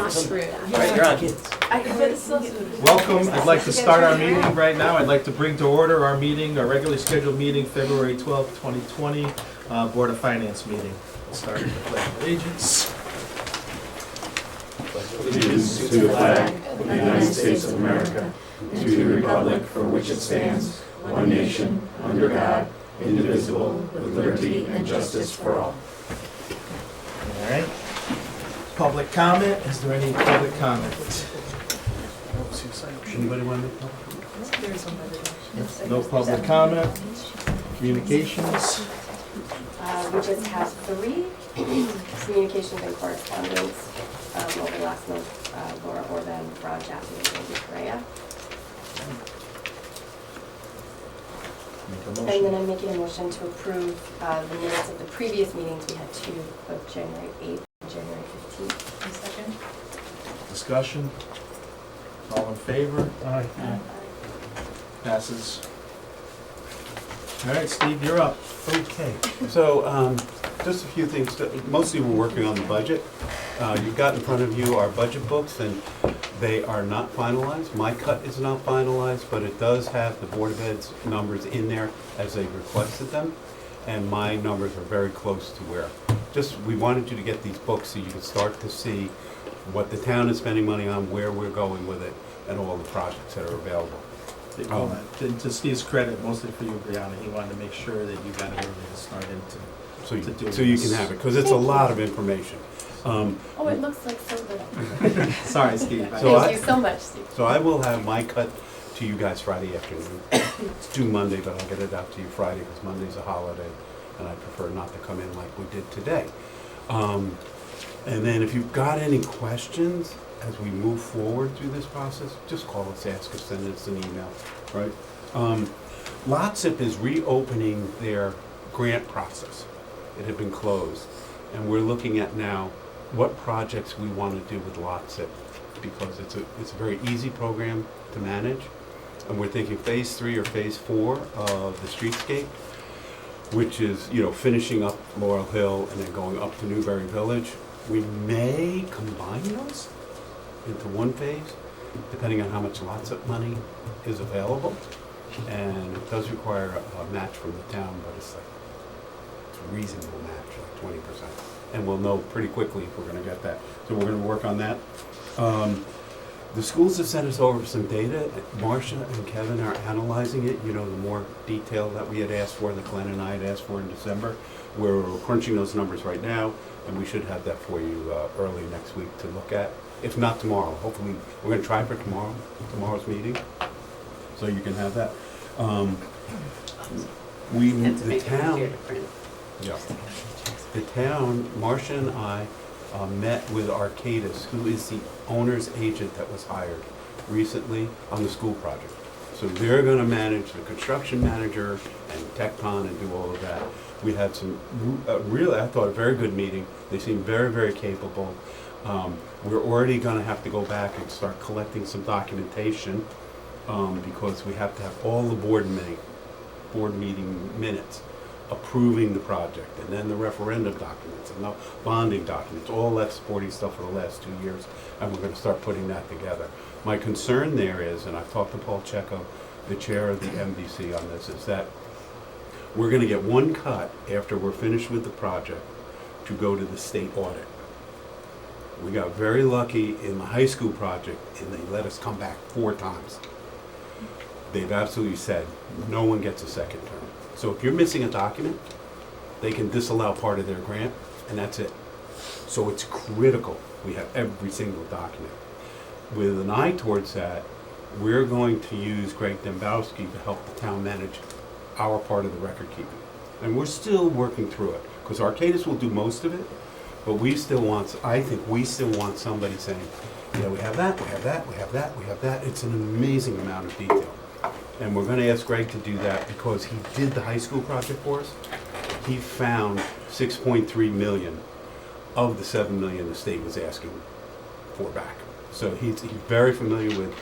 Right, you're on. Welcome. I'd like to start our meeting right now. I'd like to bring to order our meeting, our regularly scheduled meeting, February 12th, 2020, Board of Finance meeting. We'll start with the Pledge of Allegiance. Allegiance to the flag of the United States of America, and to the republic for which it stands, one nation, under God, indivisible, with liberty and justice for all. All right. Public comment. Is there any public comment? Anybody want to make public comment? No public comment. Communications. We just have 3 communications and correspondence over the last month. Laura Orban, Ron Jackson, and Andy Correa. Make a And motion. then I'm making a motion to approve the minutes of the previous meetings. We had 2, both January 8th and January 15th. Second. Discussion. All in favor? Aye. Passes. All right, Steve, you're up. Okay, so just a few things. Mostly we're working on the budget. You've got in front of you our budget books, and they are not finalized. My cut is not finalized, but it does have the Board of Ed's numbers in there as they requested them, and my numbers are very close to where. Just, we wanted you to get these books so you could start to see what the town is spending money on, where we're going with it, and all the projects that are available. To Steve's credit, mostly for you, Brianna, he wanted to make sure that you got it early to start into. So you can have it, because it's a lot of information. Oh, it looks like so good. Sorry, Steve. So Thank you so much, Steve. So I will have my cut to you guys Friday afternoon. It's due Monday, but I'll get it out to you Friday because Monday's a holiday, and I prefer not to come in like we did today. And then if you've got any questions as we move forward through this process, just call us, ask us, send us an email, right? LOTSIP is reopening their grant process. It had been closed, and we're looking at now what projects we want to do with LOTSIP, because it's a very easy program to manage, and we're thinking phase 3 or phase 4 of the streetscape, which is, finishing up Laurel Hill and then going up to Newberry Village. We may combine those into one phase, depending on how much LOTSIP money is available, and it does require a match from the town, but it's a reasonable match, like 20%. And we'll know pretty quickly if we're going to get that. So we're going to work on that. The schools have sent us over some data. Marcia and Kevin are analyzing it. The more detail that we had asked for, that Glenn and I had asked for in December. We're crunching those numbers right now, and we should have that for you early next week to look at. If not tomorrow, hopefully we're going to try for tomorrow's meeting, so you can have that. The town, Marcia and I met with Arcadis, who is the owner's agent that was hired recently on the school project. So they're going to manage the construction manager and Tecton and do all of that. We had some really, I thought, a very good meeting. They seem very, very capable. We're already going to have to go back and start collecting some documentation because we have to have all the board meeting minutes approving the project, and then the referendum documents and the bonding documents, all that supporting stuff for the last 2 years, and we're going to start putting that together. My concern there is, and I've talked to Paul Checo, the chair of the MDC, on this, is that we're going to get one cut after we're finished with the project to go to the state audit. We got very lucky in the high school project, and they let us come back 4 times. They've absolutely said no one gets a second term. So if you're missing a document, they can disallow part of their grant, and that's it. So it's critical we have every single document. With an eye towards that, we're going to use Greg Dembowski to help the town manage our part of the record keeping. And we're still working through it, because Arcadis will do most of it, but I think we still want somebody saying, we have that, we have that, we have that, we have that. It's an amazing amount of detail. And we're going to ask Greg to do that because he did the high school project for us. He found 6.3 million of the 7 million the state was asking for back. So he's very familiar with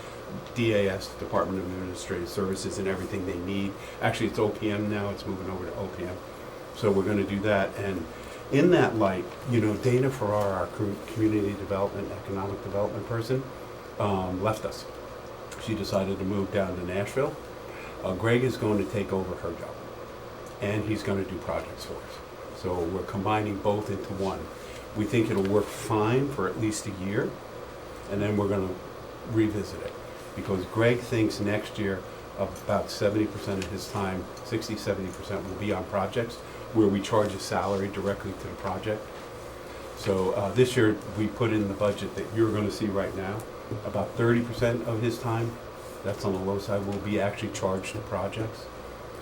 DAS, Department of Administrative Services, and everything they need. Actually, it's OPM now. It's moving over to OPM. So we're going to do that. And in that light, you know, Dana Farrar, our community development, economic development person, left us. She decided to move down to Nashville. Greg is going to take over her job, and he's going to do projects for us. So we're combining both into one. We think it'll work fine for at least a year, and then we're going to revisit it. Because Greg thinks next year about 70% of his time, 60-70% will be on projects where we charge a salary directly to the project. So this year, we put in the budget that you're going to see right now. About 30% of his time, that's on the low side, will be actually charged to projects.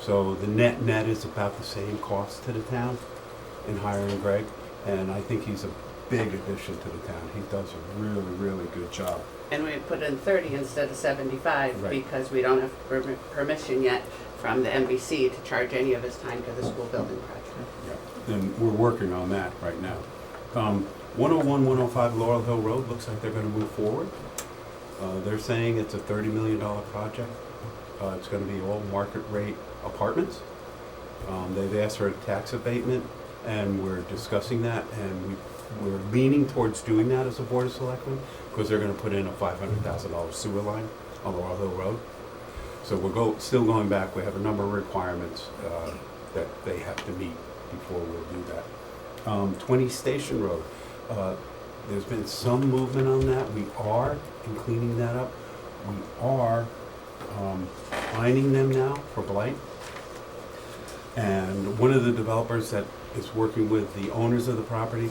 So the net is about the same cost to the town in hiring Greg, and I think he's a big addition to the town. He does a really, really good job. And we put in 30 instead of 75 Right. because we don't have permission yet from the MVC to charge any of his time to the school building project. Yeah. And we're working on that right now. 101, 105 Laurel Hill Road, looks like they're gonna move forward. They're saying it's a $30 million project. It's gonna be all market rate apartments. They've asked for a tax abatement, and we're discussing that, and we're leaning towards doing that as a Board of Selectmen, because they're gonna put in a $500,000 sewer line on Laurel Hill Road. So we're still going back. We have a number of requirements that they have to meet before we'll do that. 20 Station Road, there's been some movement on that. We are in cleaning that up. We are finding them now for blight. And one of the developers that is working with the owners of the property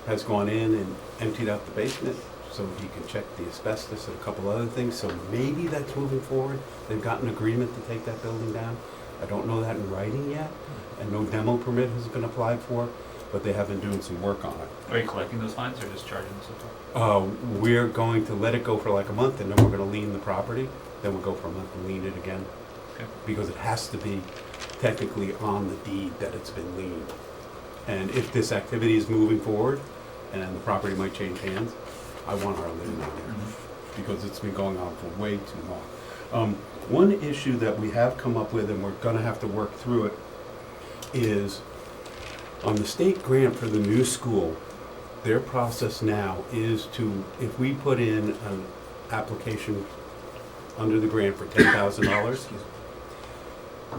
has gone in and emptied out the basement so he can check the asbestos and a couple other things. So maybe that's moving forward. They've gotten agreement to take that building down. I don't know that in writing yet, and no demo permit has been applied for, but they have been doing some work on it. Are you collecting those fines or just charging them so far? We're going to let it go for like a month, and then we're gonna lien the property. Then we'll go for a month and lien it again. Okay. Because it has to be technically on the deed that it's been liened. And if this activity is moving forward, and the property might change hands, I want our lien on there, because it's been going on for way too long. One issue that we have come up with, and we're gonna have to work through it, is on the state grant for the new school, their process now is to, if we put in an application under the grant for $10,000,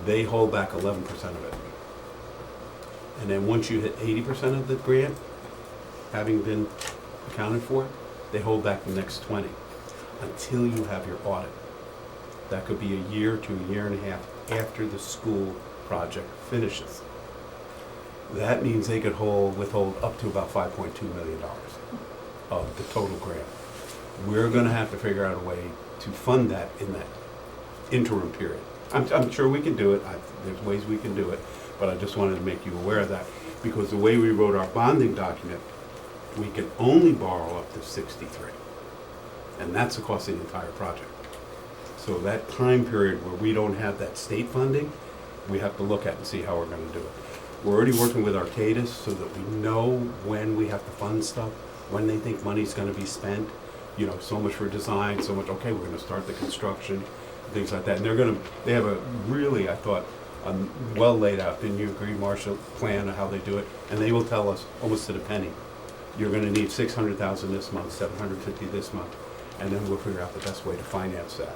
they hold back 11% of it. And then once you hit 80% of the grant, having been accounted for, they hold back the next 20 until you have your audit. That could be a year to a year and a half after the school project finishes. That means they could withhold up to about $5.2 million of the total grant. We're gonna have to figure out a way to fund that in that interim period. I'm sure we can do it. There's ways we can do it, but I just wanted to make you aware of that, because the way we wrote our bonding document, we can only borrow up to 63, and that's the cost of the entire project. So that time period where we don't have that state funding, we have to look at and see how we're gonna do it. We're already working with Arcadis so that we know when we have to fund stuff, when they think money's gonna be spent. You know, so much for design, so much, okay, we're gonna start the construction, things like that. And they have a really, I thought, well laid out, didn't you agree, Marcia, plan of how they do it? And they will tell us almost to the penny, you're gonna need 600,000 this month, 750 this month, and then we'll figure out the best way to finance that.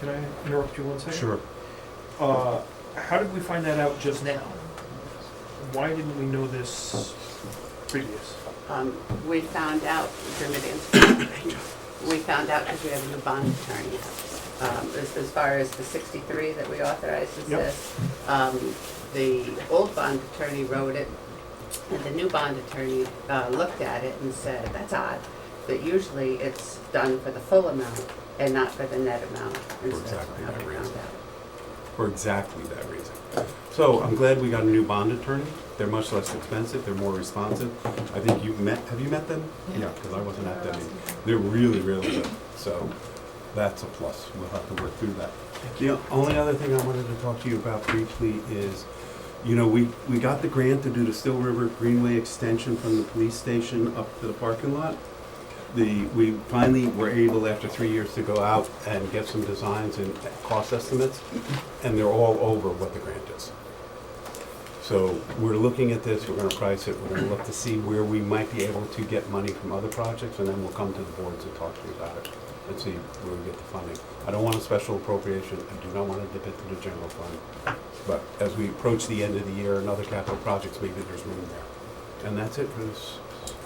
Can I interrupt you one second? Sure. How did we find that out just now? Why didn't we know this previous? We found out, we found out because we have a new bond attorney. As far as the 63 that we authorized is Yep. this, the old bond attorney wrote it, and the new bond attorney looked at it and said, that's odd, but usually it's done for the full amount and not for the net amount. And so that's exactly how that we reason. found out. For exactly that reason. So I'm glad we got a new bond attorney. They're much less expensive, they're more responsive. I think have you met them? Yeah, because I wasn't at that meeting. They're really, really good, so that's a plus. We'll have to work through that. The only other thing I wanted to talk to you about briefly is, you know, we got the grant to do the Still River Greenway extension from the police station up to the parking lot. We finally were able, after 3 years, to go out and get some designs and cost estimates, and they're all over what the grant is. So we're looking at this, we're gonna price it, we're gonna look to see where we might be able to get money from other projects, and then we'll come to the boards and talk to you about it and see where we get the funding. I don't want a special appropriation, I do not want to dip into the general fund. But as we approach the end of the year and other capital projects, maybe there's room there. And that's it for this.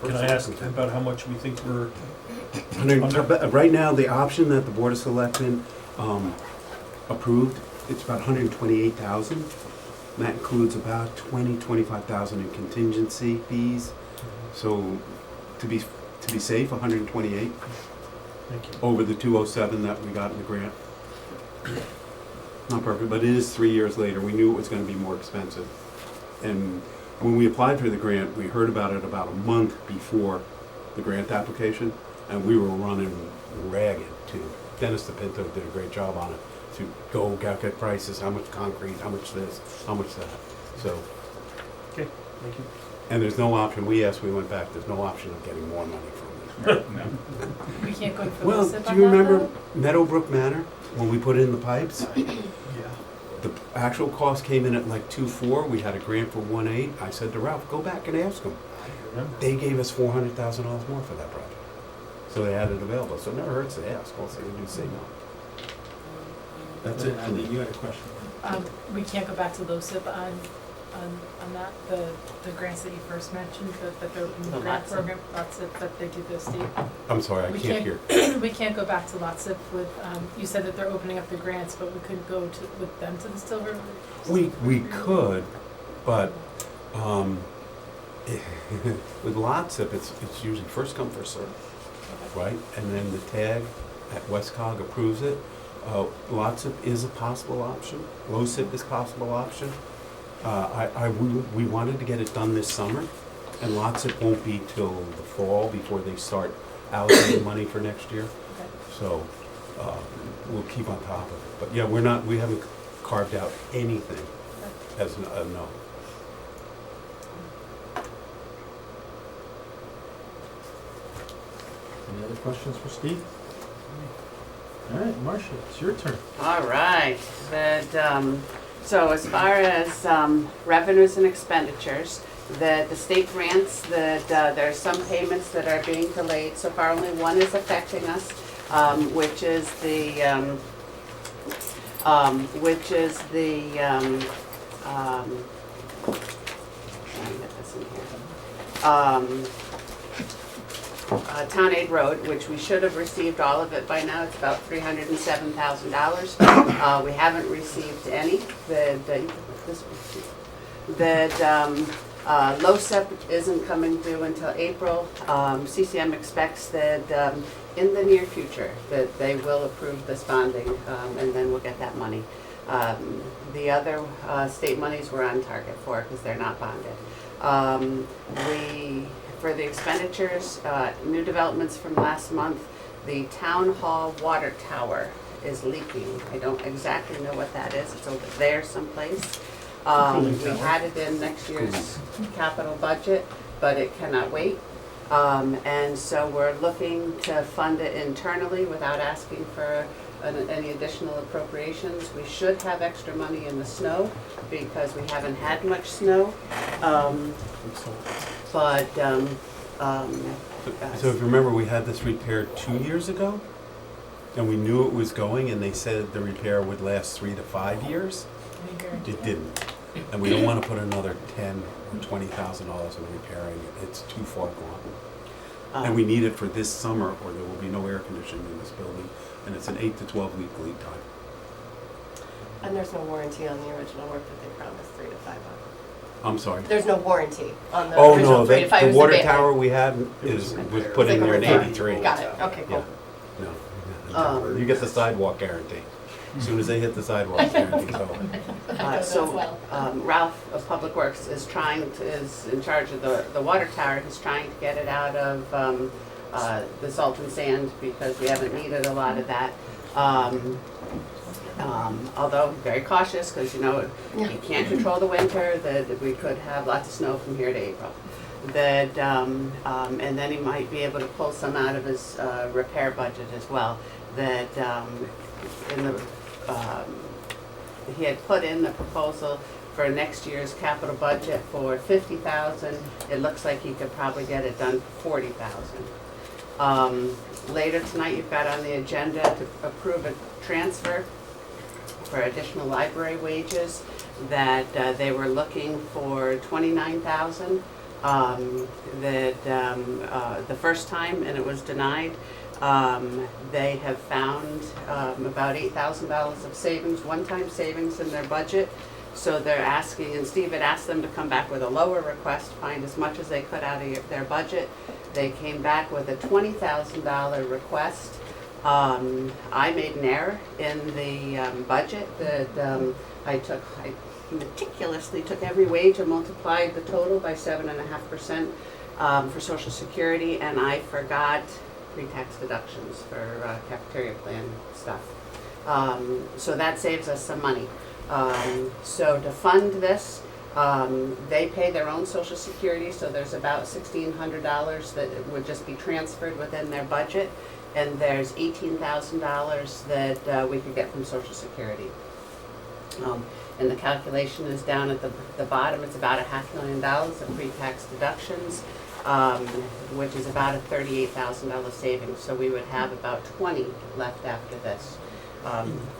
Can I ask about how much we think we're, Right now, the option that the Board of Selectmen approved, it's about 128,000. That includes about 25,000 in contingency fees. So to be safe, 128 thank you. over the 207 that we got in the grant. Not perfect, but it is 3 years later. We knew it was gonna be more expensive. And when we applied for the grant, we heard about it about a month before the grant application, and we were running ragged too. Dennis DePinto did a great job on it, to go get prices, how much concrete, how much this, how much that. So, Okay, thank you. and there's no option, we went back, there's no option of getting more money from them. No. We can't go for Well, LoSiP do on you that, remember though? Meadowbrook Manor, when we put in the pipes? Yeah. The actual cost came in at like 2.4, we had a grant for 1.8. I said to Ralph, go back and ask them. I remember. They gave us $400,000 more for that project. So they had it available, so it never hurts to ask, all they can do is say no. That's it for Andy, me. you had a question? We can't go back to LoSiP on that, the grants that you first mentioned, that they're in the The grant LOTSIP. program, LOTSIP, that they do the state. I'm sorry, I We can't hear. We can't go back to LOTSIP with, you said that they're opening up the grants, but we couldn't go to, with them to the Still River? We could, but with LOTSIP, it's usually first come, first served, right? And then the tag at Westcog approves it. LOTSIP is a possible option. LoSiP is a possible option. We wanted to get it done this summer, and LOTSIP won't be till the fall before they start allocating money for next year. Okay. So we'll keep on top of it. But yeah, we haven't carved out anything as a no. Any other questions for Steve? All right, Marcia, it's your turn. All right, so as far as revenues and expenditures, the state grants, there are some payments that are being delayed. So far, only one is affecting us, which is the, trying to get this in here. Town Aid Road, which we should have received all of it by now. It's about $307,000. We haven't received any. LoSiP isn't coming due until April. CCM expects that in the near future that they will approve this bonding, and then we'll get that money. The other state monies we're on target for because they're not bonded. For the expenditures, new developments from last month, the town hall water tower is leaking. I don't exactly know what that is. It's over there someplace. We had it in next year's capital budget, but it cannot wait. And so we're looking to fund it internally without asking for any additional appropriations. We should have extra money in the snow because we haven't had much snow. But, So if you remember, we had this repaired 2 years ago, and we knew it was going, and they said the repair would last 3 to 5 years. Any guarantee? It didn't. And we don't want to put another $10,000 or $20,000 in repairing it. It's too far gone. And we need it for this summer, or there will be no air conditioning in this building, and it's an 8 to 12 week lead time. And there's no warranty on the original work that they promised 3 to 5 months. I'm sorry. There's no warranty on the Oh, original no, 3 to 5. It the was water abatement. tower we had was put It's in like there a in repair. 83. Got it, okay, Yeah, cool. no. You get the sidewalk guarantee. As soon as they hit the sidewalk, guarantee's over. Ralph of Public Works is in charge of the water tower. He's trying to get it out of the salt and sand because we haven't needed a lot of that. Although very cautious because you can't control the winter, that we could have lots of snow from here to April. And then he might be able to pull some out of his repair budget as well. He had put in the proposal for next year's capital budget for $50,000. It looks like he could probably get it done for $40,000. Later tonight, you've got on the agenda to approve a transfer for additional library wages that they were looking for $29,000 the first time, and it was denied. They have found about $8,000 of savings, one-time savings in their budget. So they're asking, and Steve had asked them to come back with a lower request, find as much as they could out of their budget. They came back with a $20,000 request. I made an error in the budget that I meticulously took every wage and multiplied the total by 7.5% for Social Security, and I forgot pre-tax deductions for cafeteria plan stuff. So that saves us some money. So to fund this, they pay their own Social Security, so there's about $1,600 that would just be transferred within their budget, and there's $18,000 that we could get from Social Security. And the calculation is down at the bottom. It's about $500,000 of pre-tax deductions, which is about a $38,000 savings. So we would have about 20 left after this,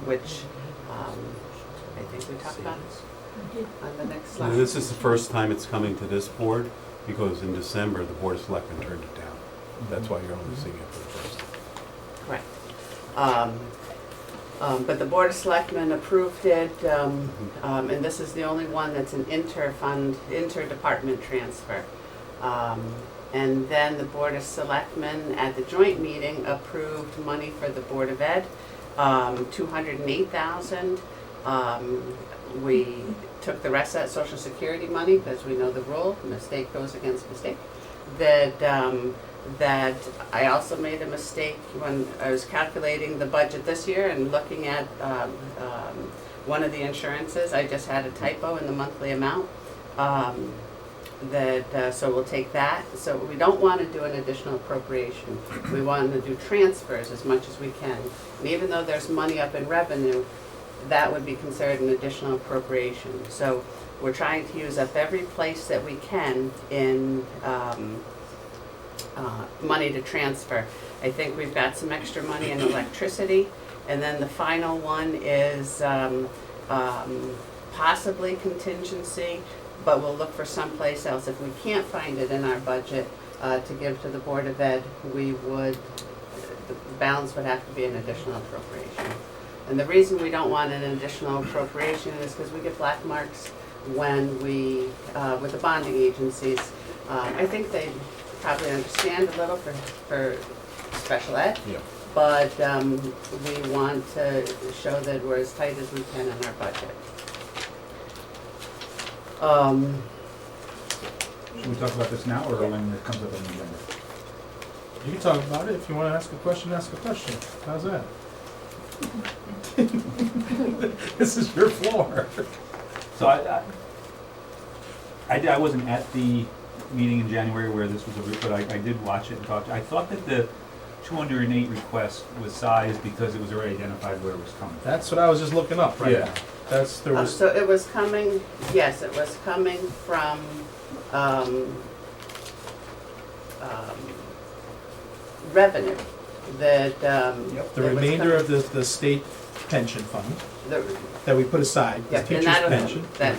which I think we talked about on the next slide. And this is the first time it's coming to this board, because in December, the Board of Selectmen turned it down. That's why you're only seeing it for the first time. Correct. But the Board of Selectmen approved it, and this is the only one that's an interdepartment transfer. And then the Board of Selectmen at the joint meeting approved money for the Board of Ed, $208,000. We took the rest of that Social Security money, because we know the rule, mistake goes against mistake. That I also made a mistake when I was calculating the budget this year and looking at one of the insurances. I just had a typo in the monthly amount. So we'll take that. So we don't want to do an additional appropriation. We want to do transfers as much as we can. And even though there's money up in revenue, that would be considered an additional appropriation. So we're trying to use up every place that we can in money to transfer. I think we've got some extra money in electricity, and then the final one is possibly contingency, but we'll look for someplace else. If we can't find it in our budget to give to the Board of Ed, the balance would have to be an additional appropriation. And the reason we don't want an additional appropriation is because we get black marks when we, with the bonding agencies. I think they probably understand a little for special ed, Yeah. but we want to show that we're as tight as we can in our budget. Should we talk about this now, or when it comes up on the agenda? You can talk about it. If you want to ask a question, ask a question. How's that? This is your floor. So I wasn't at the meeting in January where this was but I did watch it and talk. I thought that the 208 request was sized because it was already identified where it was coming from. That's what I was just looking up right Yeah. now. There was. So it was coming, yes, it was coming from revenue that. The remainder of the state pension fund the, that we put aside, the Yep, and teacher's that'll, pension. that,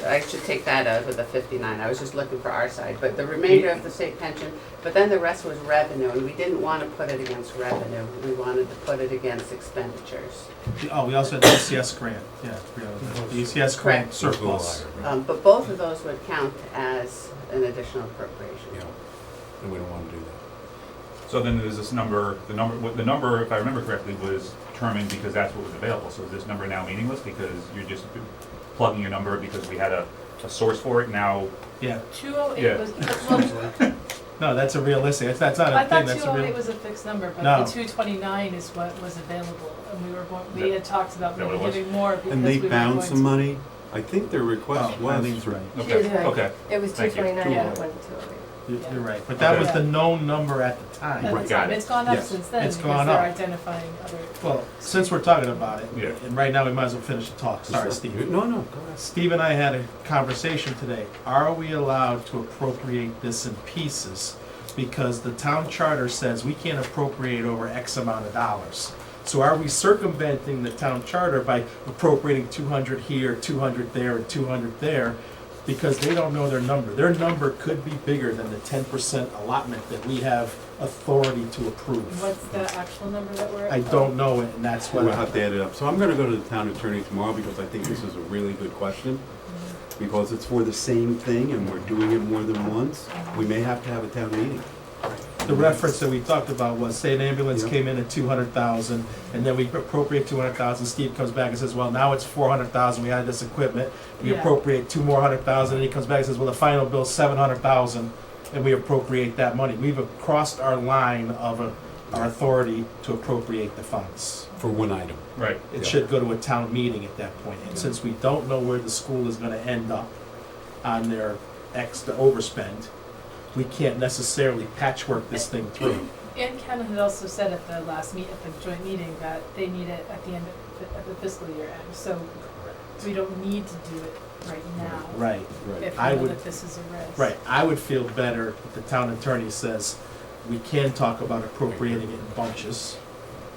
I should take that out of the 59, I was just looking for our side, but the remainder of the state pension, but then the rest was revenue, and we didn't want to put it against revenue, we wanted to put it against expenditures. Oh, we also had the ECS grant, yeah, the ECS grant Correct. surplus. But both of those would count as an additional appropriation. Yeah, and we don't want to do that. So then there's this number, the number, if I remember correctly, was determined because that's what was available. So is this number now meaningless because you're just plugging a number because we had a source for it now? Yeah, 208 Yeah. was, well, no, that's a realistic, that's not I a thought thing, that's a 208 real. was a fixed number, but No. the 229 is what was available, and we had talked about Is that what maybe it was? giving more because And we they were found going some to. money. I think their request Oh, I was think it's right. Okay, Yeah. okay. It was Thank you. 229, Yeah. and it went to 208. You're right, but that was the known number at the time. At the Right, got time, it. it's gone up Yes. since then, It's because gone they're up. identifying other. Well, since we're talking about it, Yeah. and right now we might as well finish the talk, sorry, Steve. No, no, go ahead. Steve and I had a conversation today. Are we allowed to appropriate this in pieces? Because the town charter says we can't appropriate over X amount of dollars. So are we circumventing the town charter by appropriating 200 here, 200 there, and 200 there? Because they don't know their number. Their number could be bigger than the 10% allotment that we have authority to approve. What's the actual number that we're at? I don't know it, and that's what. We'll have to add it up. So I'm gonna go to the town attorney tomorrow because I think this is a really good question. Because it's for the same thing and we're doing it more than once, we may have to have a town meeting. The reference that we talked about was, say an ambulance Yeah. came in at 200,000, and then we appropriate 200,000, Steve comes back and says, well, now it's 400,000, we had this equipment, we Yeah. appropriate 100,000, and he comes back and says, well, the final bill's 700,000, and we appropriate that money. We've crossed our line of our authority to appropriate the funds. For one item. Right. It Yeah. should go to a town meeting at that point, and since we don't know where the school is gonna end up on their the overspend, we can't necessarily patchwork this thing through. And Ken had also said at the last at the joint meeting, that they need it at the end of the fiscal year end, so we don't need to do it right now. Right, Right. If I we know would- that this is a risk. right. I would feel better if the town attorney says, we can talk about appropriating it in bunches.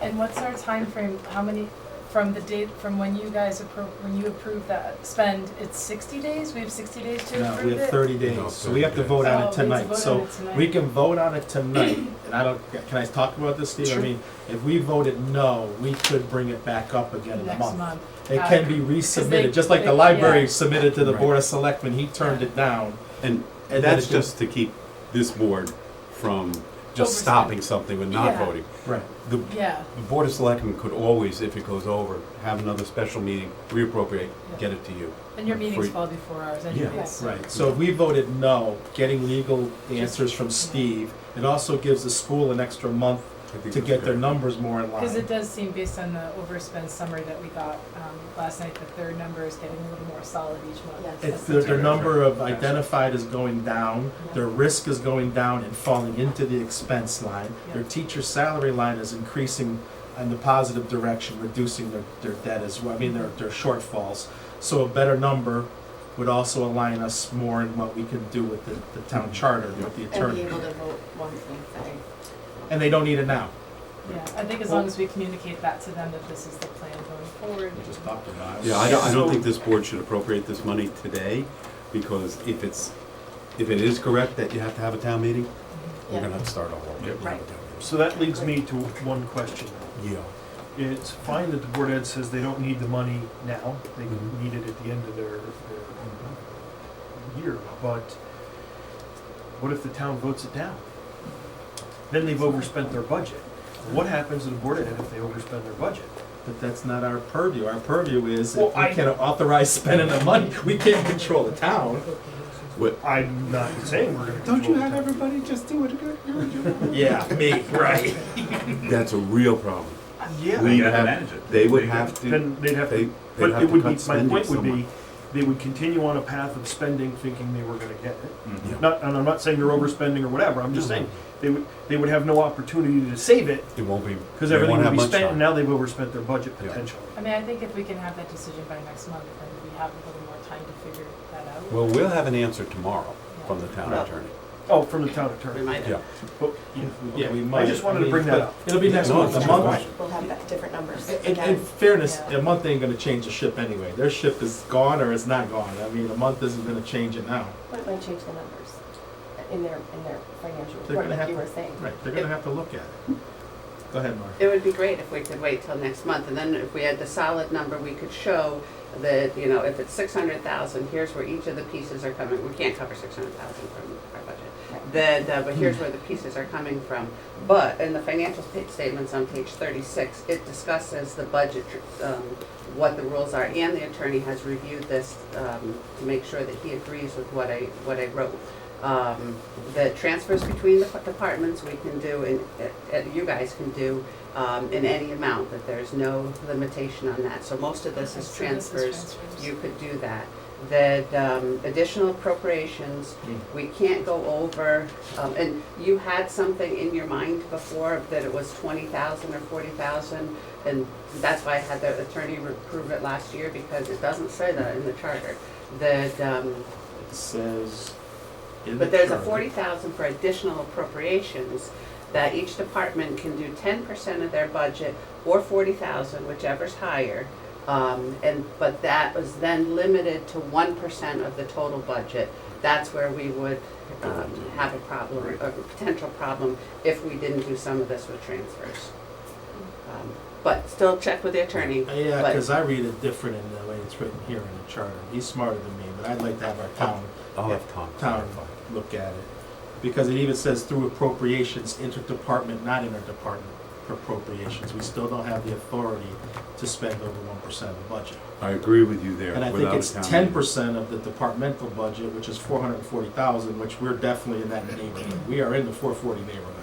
And what's our time frame? How many, from the date, from when you guys when you approve that spend, it's 60 days? We have 60 days to No, approve we it? have 30 No, days, so we have to 30 vote on Oh, it we have to tonight. vote on So it tonight. we can vote on it tonight, and can I talk about this, Steve? I Sure. mean, if we voted no, we could bring it back up again in a Next month. month. It can be resubmitted, they- just like the they- library yeah. submitted to the Right. Board of Selectmen, he turned it down. And And that's then it just to keep this board from just Overspend. stopping something and not Yeah. voting. Right. The Yeah, the Board of Selectmen could always, if it goes over, have another special meeting, reappropriate, get it to you. and your meetings For- fall before ours Yeah. anyways. Right, so if we voted no, getting legal answers from Steve, it also gives the school an extra month I think to that's get their good. numbers more in Because it line. does seem, based on the overspend summary that we got last night, that their number is getting a little more solid each month. Yes. It's their number of identified is going down, their risk is going down and falling into the expense line. Their teacher salary line is increasing in the positive direction, reducing their debt as well, I mean, their shortfalls. So a better number would also align us more in what we can do with the town charter, with the And be attorney. able to vote once and say, And they don't need it now. Yeah, I think as long as we communicate that to them, that this is the plan going forward. We just talked about it. Yeah, I don't think this board should appropriate this money today, because if it is correct that you have to have a town meeting, we're Yeah. gonna have to start all over. Yep. right. So that leads me to one question. Yeah. It's fine that the Board of Ed says they don't need the money now, they Mhm. need it at the end of their year, but what if the town votes it down? Then they've overspent their budget. What happens to the Board of Ed if they overspend their budget? But that's not our purview. Our purview is Well, if we can authorize spending the money, we can't control the town. I'm not saying we're gonna Don't you control the have town. everybody just do it again? Yeah, me, right. That's a real problem. Yeah. We You have to have- manage it. They would You have to, Then they'd have they, to, they'd but have it to would be, cut my spending point would somewhere. be, they would continue on a path of spending thinking they were gonna get it. Mhm. Yeah. Not, and I'm not saying they're overspending or whatever, I'm just No. saying, they would have no opportunity to save it, It won't be, because they everything won't would have be much spent, and time. now they've overspent their budget Yeah. potentially. I mean, I think if we can have that decision by next month, then we have a little more time to figure that out. Well, we'll have an answer tomorrow from the town Well, attorney. Oh, from the town We attorney. might Yeah. have. But, Yeah, we might. I just wanted to mean, bring that but up. It'll be next No, month, it's a a good month. question. We'll have that different numbers In again. fairness, Yeah. a month ain't gonna change the ship anyway. Their ship is gone or it's not gone. I mean, a month isn't gonna change it now. But it might change the numbers in their financial They're report, gonna like have you to- were saying. Right, they're gonna have to look at it. Go ahead, Mark. It would be great if we could wait till next month, and then if we had the solid number, we could show that, you know, if it's 600,000, here's where each of the pieces are coming. We can't cover 600,000 from our budget. Then, but here's where the pieces are coming from. But in the financial statements on page 36, it discusses the budget, what the rules are, and the attorney has reviewed this to make sure that he agrees with what I wrote. The transfers between the departments we can do, and you guys can do in any amount, that there's no limitation on that. So most of this is So this is transfers. transfers. You could do that. that additional appropriations, we can't go over, and you had something in your mind before that it was 20,000 or 40,000, and that's why I had the attorney approve it last year, because it doesn't say that in the charter. That, It says in the but there's a charter- 40,000 for additional appropriations, that each department can do 10% of their budget, or 40,000, whichever's higher. But that was then limited to 1% of the total budget. That's where we would have a problem, a potential problem, if we didn't do some of this with transfers. But still check with the attorney. Yeah, but- because I read it different in the way it's written here in the charter. He's smarter than me, but I'd like to have our I'll have Tom town clarify. look at it. Because it even says through appropriations, interdepartment, not interdepartment appropriations. We still don't have the authority to spend over 1% of the budget. I agree with you there. And I think without a it's town 10% of the departmental budget, which is 440,000, which we're definitely in that neighborhood. We are in the 440 neighborhood.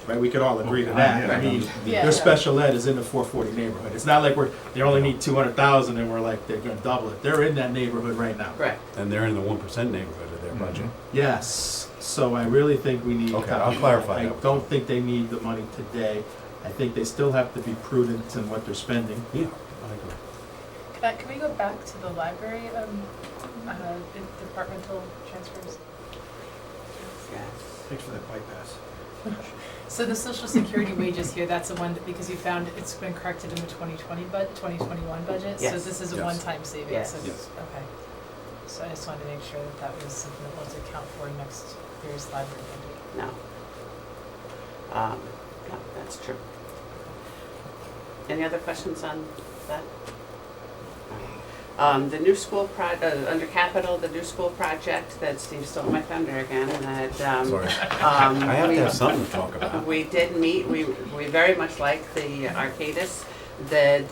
Right, we could all agree to that. I mean, Yeah. their special ed is in the 440 neighborhood. It's not like they only need 200,000 and we're like, they're gonna double it. They're in that neighborhood right now. Correct. meeting. And they're in the 1% neighborhood of their budget. Yes, so I really think we need. Okay, I'll clarify I that. don't think they need the money today. I think they still have to be prudent in what they're spending. Yeah, I agree. Can we go back to the library, departmental transfers? Yes. Thanks for that bypass. So the social security wages here, that's the one, because you found it's been corrected in the 2021 budget? So Yes. this is a Yes. one-time savings? Yes. So Yes. okay. So I just wanted to make sure that that was something that was account for next year's library budget. No. No, that's true. Any other questions on that? The new school under capital, the new school project that Steve stole my thunder again, that, Sorry. I have to have something to talk about. we did meet, we very much like the Arcadis, that,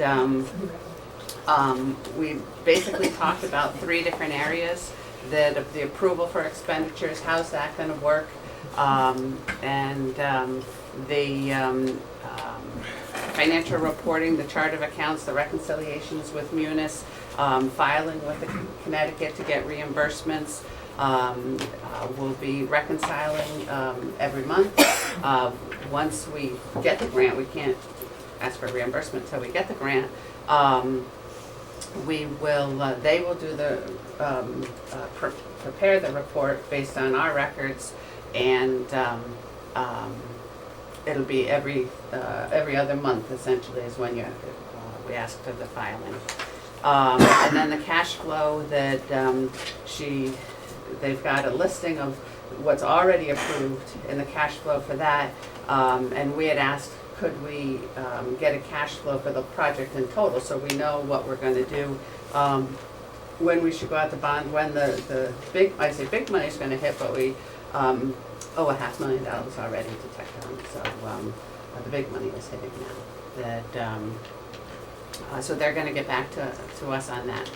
we basically talked about 3 different areas, that the approval for expenditures, how's that gonna work? And the financial reporting, the chart of accounts, the reconciliations with Munis, filing with the Connecticut to get reimbursements. We'll be reconciling every month. Once we get the grant, we can't ask for reimbursement until we get the grant. We will, they will do the, prepare the report based on our records, and it'll be every other month essentially is when we ask for the filing. And then the cash flow that they've got a listing of what's already approved and the cash flow for that. And we had asked, could we get a cash flow for the project in total, so we know what we're gonna do, when we should go out to bond, when the big, I say big money's gonna hit, but we owe $500,000 already to Tecton, so the big money is hitting now. That, so they're gonna get back to us on that.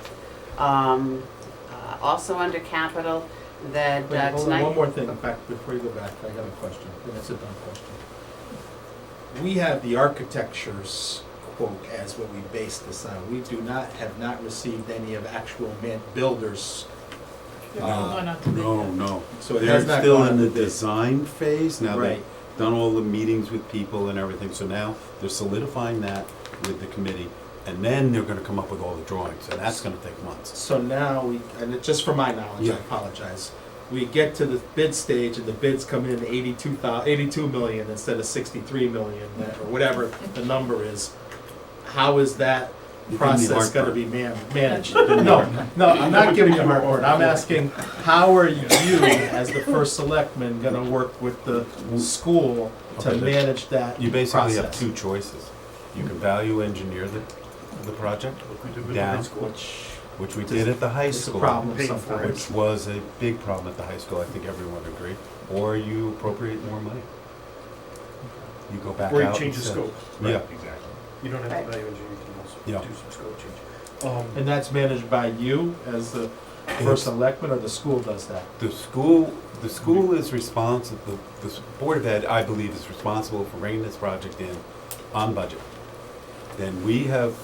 Also under capital, that Wait, hold on, tonight. one more thing, in fact, before you go back, I got a question, and it's a dumb question. We have the architecture's quote as what we base this on. We have not received any of actual builders. No. So it They're has not still gone in up the to bid. design phase. Now Right. they've done all the meetings with people and everything, so now they're solidifying that with the committee. And then they're gonna come up with all the drawings, and that's gonna take months. So now and it's just for my knowledge, Yeah. I apologize. We get to the bid stage and the bids come in 82 million instead of 63 million, or whatever the number is. How is that You give me process gonna heartburn. be managed? No, I'm not giving you heartburn. I'm asking, how are you, as the first selectman, gonna work with the school to Okay, manage that You basically have process? 2 choices. You can value engineer the project, down, which we did at the high It's a school. problem Paying for it. sometimes. Which was a big problem at the high school, I think everyone agreed. Or you appropriate more money. You go back out. Or you and change the say- scope. Yeah, Exactly. You don't have Right. to value engineer, you can also Yeah. do some scope change. And that's managed by you as the first selectman, or the school does that? the school is responsible, the Board of Ed, I believe, is responsible for bringing this project in on budget. Then we have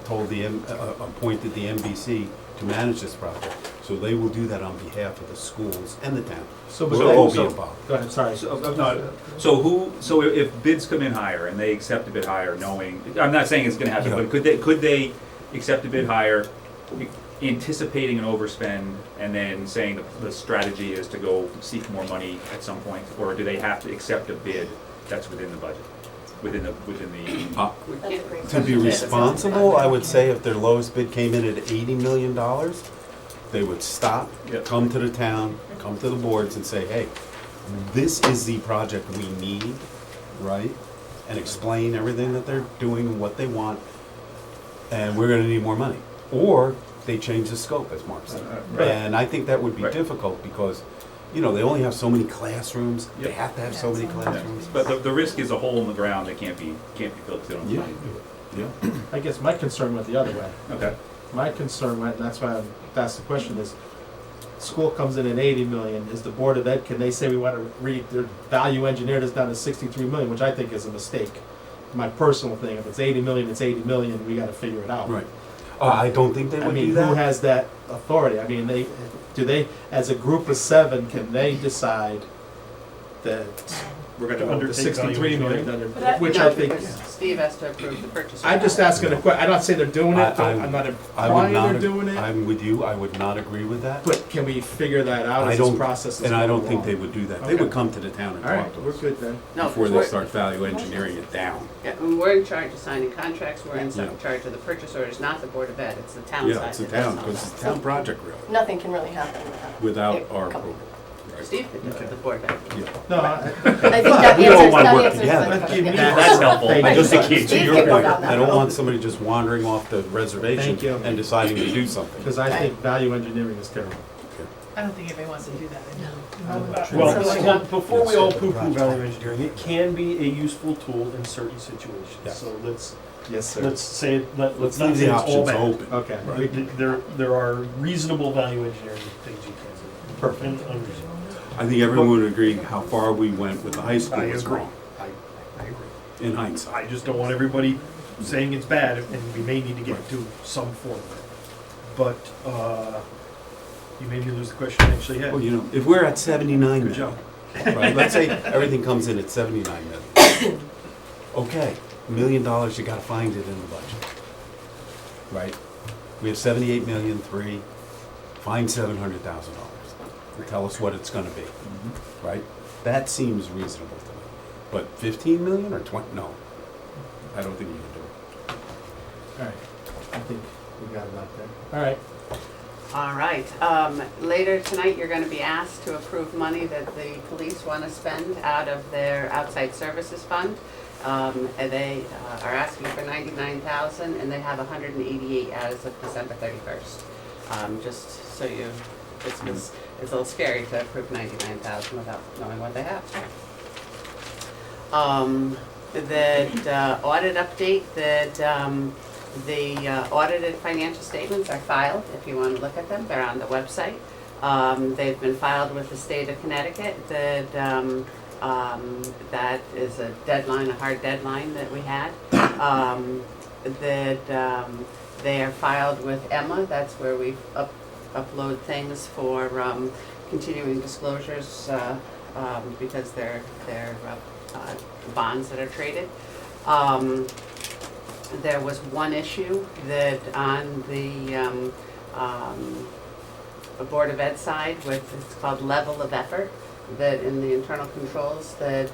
appointed the MBC to manage this project. So they will do that on behalf of the schools and the town. So, We'll but all that- be involved. go ahead, sorry. So if bids come in higher and they accept a bid higher, knowing, I'm not saying it's gonna happen, Yeah. but could they accept a bid higher, anticipating an overspend, and then saying the strategy is to go seek more money at some point? Or do they have to accept a bid that's within the budget, within the, We That's can't- a great To be question. responsible, I would say if their lowest bid came in at $80 million, they would stop, Yep. come to the town, come to the boards and say, hey, this is the project we need, right? And explain everything that they're doing and what they want, and we're gonna need more money. Or they change the scope, as Mark said. Right. And I think that would be Right. difficult because, you know, they only have so many classrooms, they Yep. have to have so many classrooms. But the risk is a hole in the ground that can't be filled, 'cause they don't have Yeah, money to do it. yeah. I guess my concern went the other way. Okay. My concern went, and that's why that's the question is, school comes in at 80 million, is the Board of Ed, can they say we want to their value engineer this down to 63 million, which I think is a mistake. My personal thing, if it's 80 million, it's 80 million, we gotta figure it out. Right. I don't think they I would mean, do who that. has that authority? I mean, do they, as a group of 7, can they decide that We're the gonna undertake 63 million, value But that- which No, I think, because Steve has to approve the purchase. I'm just asking a question, I'm not saying they're doing it, I- I'm not I would implying not they're doing it, I'm with you, I would not agree with that. but can we figure that out I as this don't, process is and I going don't think along? they would do that. They Okay. would come to the town and All right, talk to we're us good then. No, before they we're- start value engineering it down. Yeah, and we're in charge of signing contracts, we're in Yeah. charge of the purchase orders, not the Board of Ed, it's the town side. Yeah, it's the that does town, all because that. it's a town project really, Nothing can really happen without it our come- approval. Right. Steve could do it, the Board of Ed. Yeah. No, I think that We all answers, wanna that work answers together. my Give question. me That's helpful. Thank I you. just think To Steve your can go point, down that I don't road. want somebody just wandering off the reservation Thank you. and deciding to do something. because I think value engineering is terrible. I don't think anybody wants to do that. Well, So, well, before we all Yes. poo-poo value engineering, it can be a useful tool in certain situations. Yes. So Yes, sir. let's say, let's Let's not leave say the it's all options bad. open. Okay, There are reasonable value engineering things you can do. Perfect. And unreasonable. I think everyone would agree how far we went with the high school I was agree. wrong, I agree. in hindsight. I just don't want everybody saying it's bad, and we may need to get to some form of it. But, you made me lose the question I actually Well, had. you know, if we're at 79 Good million, job. right, let's say everything comes in at 79 million. Okay, $1 million, you gotta find it in the budget. Right? We have 78 million, 3, find $700,000. And tell us what it's gonna be, right? That seems reasonable to me. But 15 million or 20, no. I don't think you can do it. all right. I think we got it out there. All right. All right, later tonight, you're gonna be asked to approve money that the police wanna spend out of their outside services fund. And they are asking for 99,000, and they have 188 as of December 31st. Just so you, it's a little scary to approve 99,000 without knowing what they have. That audit update, that the audited financial statements are filed, if you want to look at them, they're on the website. They've been filed with the state of Connecticut, that that is a deadline, a hard deadline that we had. They are filed with Emma, that's where we upload things for continuing disclosures, because they're bonds that are traded. There was one issue that on the Board of Ed side with, it's called level of effort, that in the internal controls that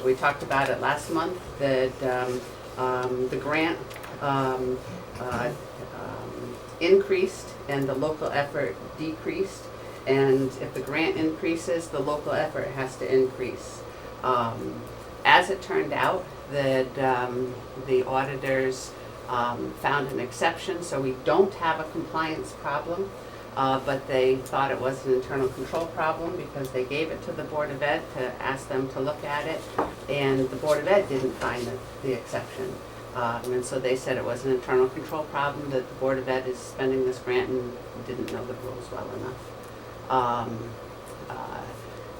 we talked about it last month, that the grant increased and the local effort decreased. And if the grant increases, the local effort has to increase. As it turned out, that the auditors found an exception, so we don't have a compliance problem. But they thought it was an internal control problem because they gave it to the Board of Ed to ask them to look at it, and the Board of Ed didn't find the exception. And so they said it was an internal control problem, that the Board of Ed is spending this grant and didn't know the rules well enough.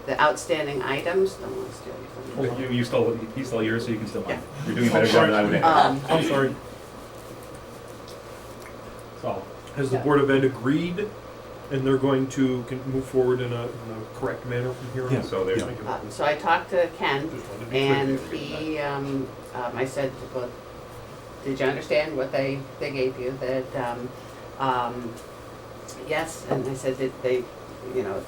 The outstanding items, don't want to steal your thunder. He's still yours, so you can still mine. Yeah. You're doing a better job than I would have. I'm sorry. So, Has the Yeah. Board of Ed agreed, and they're going to move forward in a correct manner from here on? Yeah. so there's, Thank you. So I talked to Ken, Just wanted to be clear. and he, I said, well, did you understand what they gave you? That, yes, and I said, did they, you know,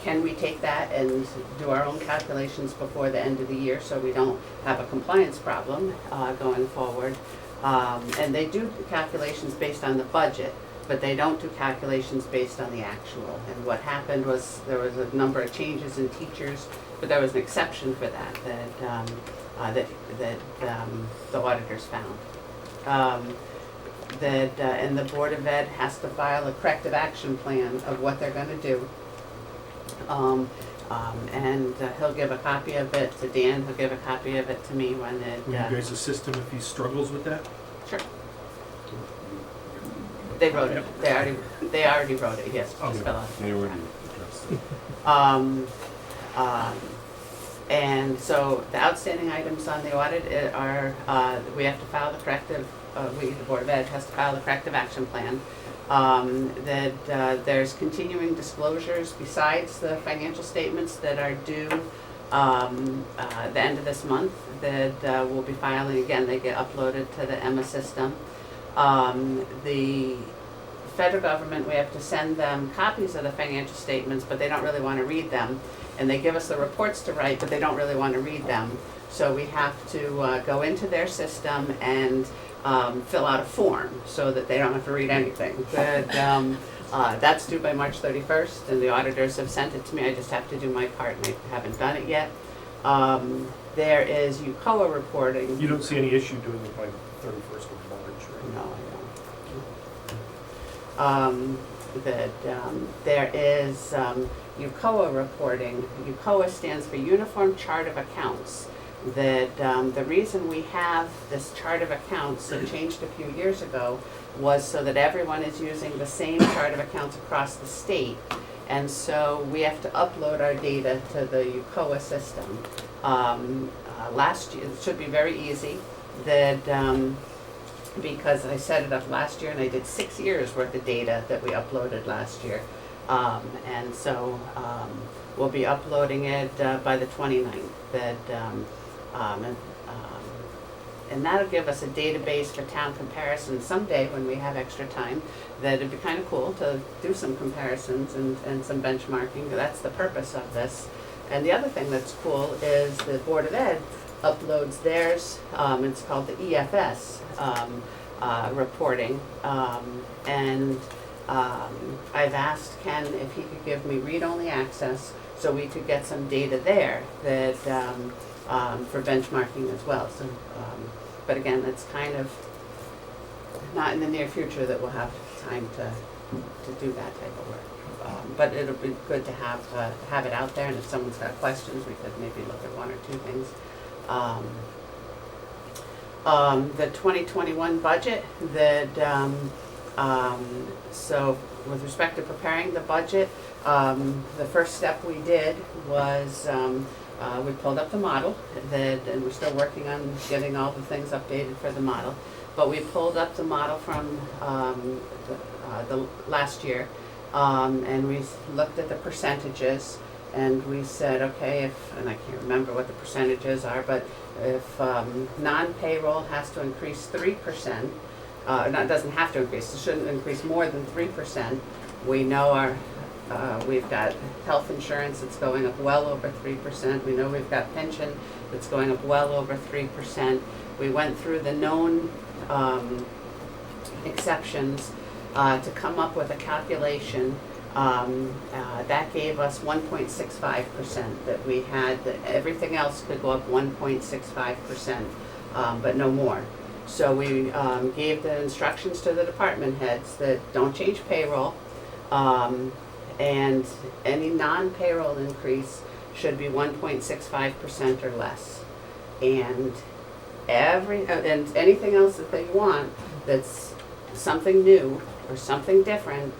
can we take that and do our own calculations before the end of the year so we don't have a compliance problem going forward? And they do calculations based on the budget, but they don't do calculations based on the actual. And what happened was there was a number of changes in teachers, but there was an exception for that the auditors found. And the Board of Ed has to file a corrective action plan of what they're gonna do. And he'll give a copy of it to Dan, he'll give a copy of it to me when it. Will you guys assist him if he struggles with that? Sure. They wrote it, they already wrote it, yes, just fill out. They already addressed it. And so the outstanding items on the audit are, we have to file the corrective, the Board of Ed has to file the corrective action plan. There's continuing disclosures besides the financial statements that are due the end of this month that we'll be filing. Again, they get uploaded to the Emma system. The federal government, we have to send them copies of the financial statements, but they don't really want to read them. And they give us the reports to write, but they don't really want to read them. So we have to go into their system and fill out a form so that they don't have to read anything. But that's due by March 31st, and the auditors have sent it to me. I just have to do my part, and I haven't done it yet. There is UCOA reporting. You don't see any issue doing it by 31st of March, right? No, I don't. There is UCOA reporting. UCOA stands for Uniform Chart of Accounts. That the reason we have this chart of accounts that changed a few years ago was so that everyone is using the same chart of accounts across the state. And so we have to upload our data to the UCOA system. Last year, it should be very easy, that because I set it up last year and I did 6 years worth of data that we uploaded last year. And so we'll be uploading it by the 29th. And that'll give us a database for town comparison someday when we have extra time. That it'd be kind of cool to do some comparisons and some benchmarking. That's the purpose of this. And the other thing that's cool is the Board of Ed uploads theirs. It's called the EFS reporting. And I've asked Ken if he could give me read-only access so we could get some data there that for benchmarking as well. So, but again, it's kind of not in the near future that we'll have time to do that type of work. But it'll be good to have it out there, and if someone's got questions, we could maybe look at one or two things. The 2021 budget that so with respect to preparing the budget, the first step we did was we pulled up the model and we're still working on getting all the things updated for the model. But we pulled up the model from the last year, and we looked at the percentages, and we said, okay, and I can't remember what the percentages are, but if non-payroll has to increase 3%, it doesn't have to increase, it shouldn't increase more than 3%. We know we've got health insurance that's going up well over 3%. We know we've got pension that's going up well over 3%. We went through the known exceptions to come up with a calculation that gave us 1.65%, that we had, that everything else could go up 1.65%, but no more. So we gave the instructions to the department heads that don't change payroll, and any non-payroll increase should be 1.65% or less. And and anything else that they want that's something new or something different,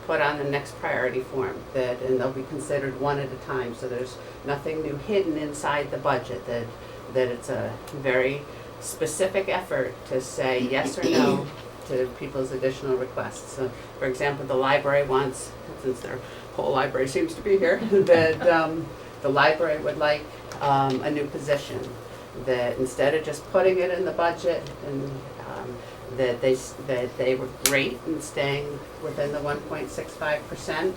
put on the next priority form, and they'll be considered one at a time. So there's nothing new hidden inside the budget, that it's a very specific effort to say yes or no to people's additional requests. So, for example, the library wants, since their whole library seems to be here, that the library would like a new position. That instead of just putting it in the budget, and that they were great in staying within the 1.65%.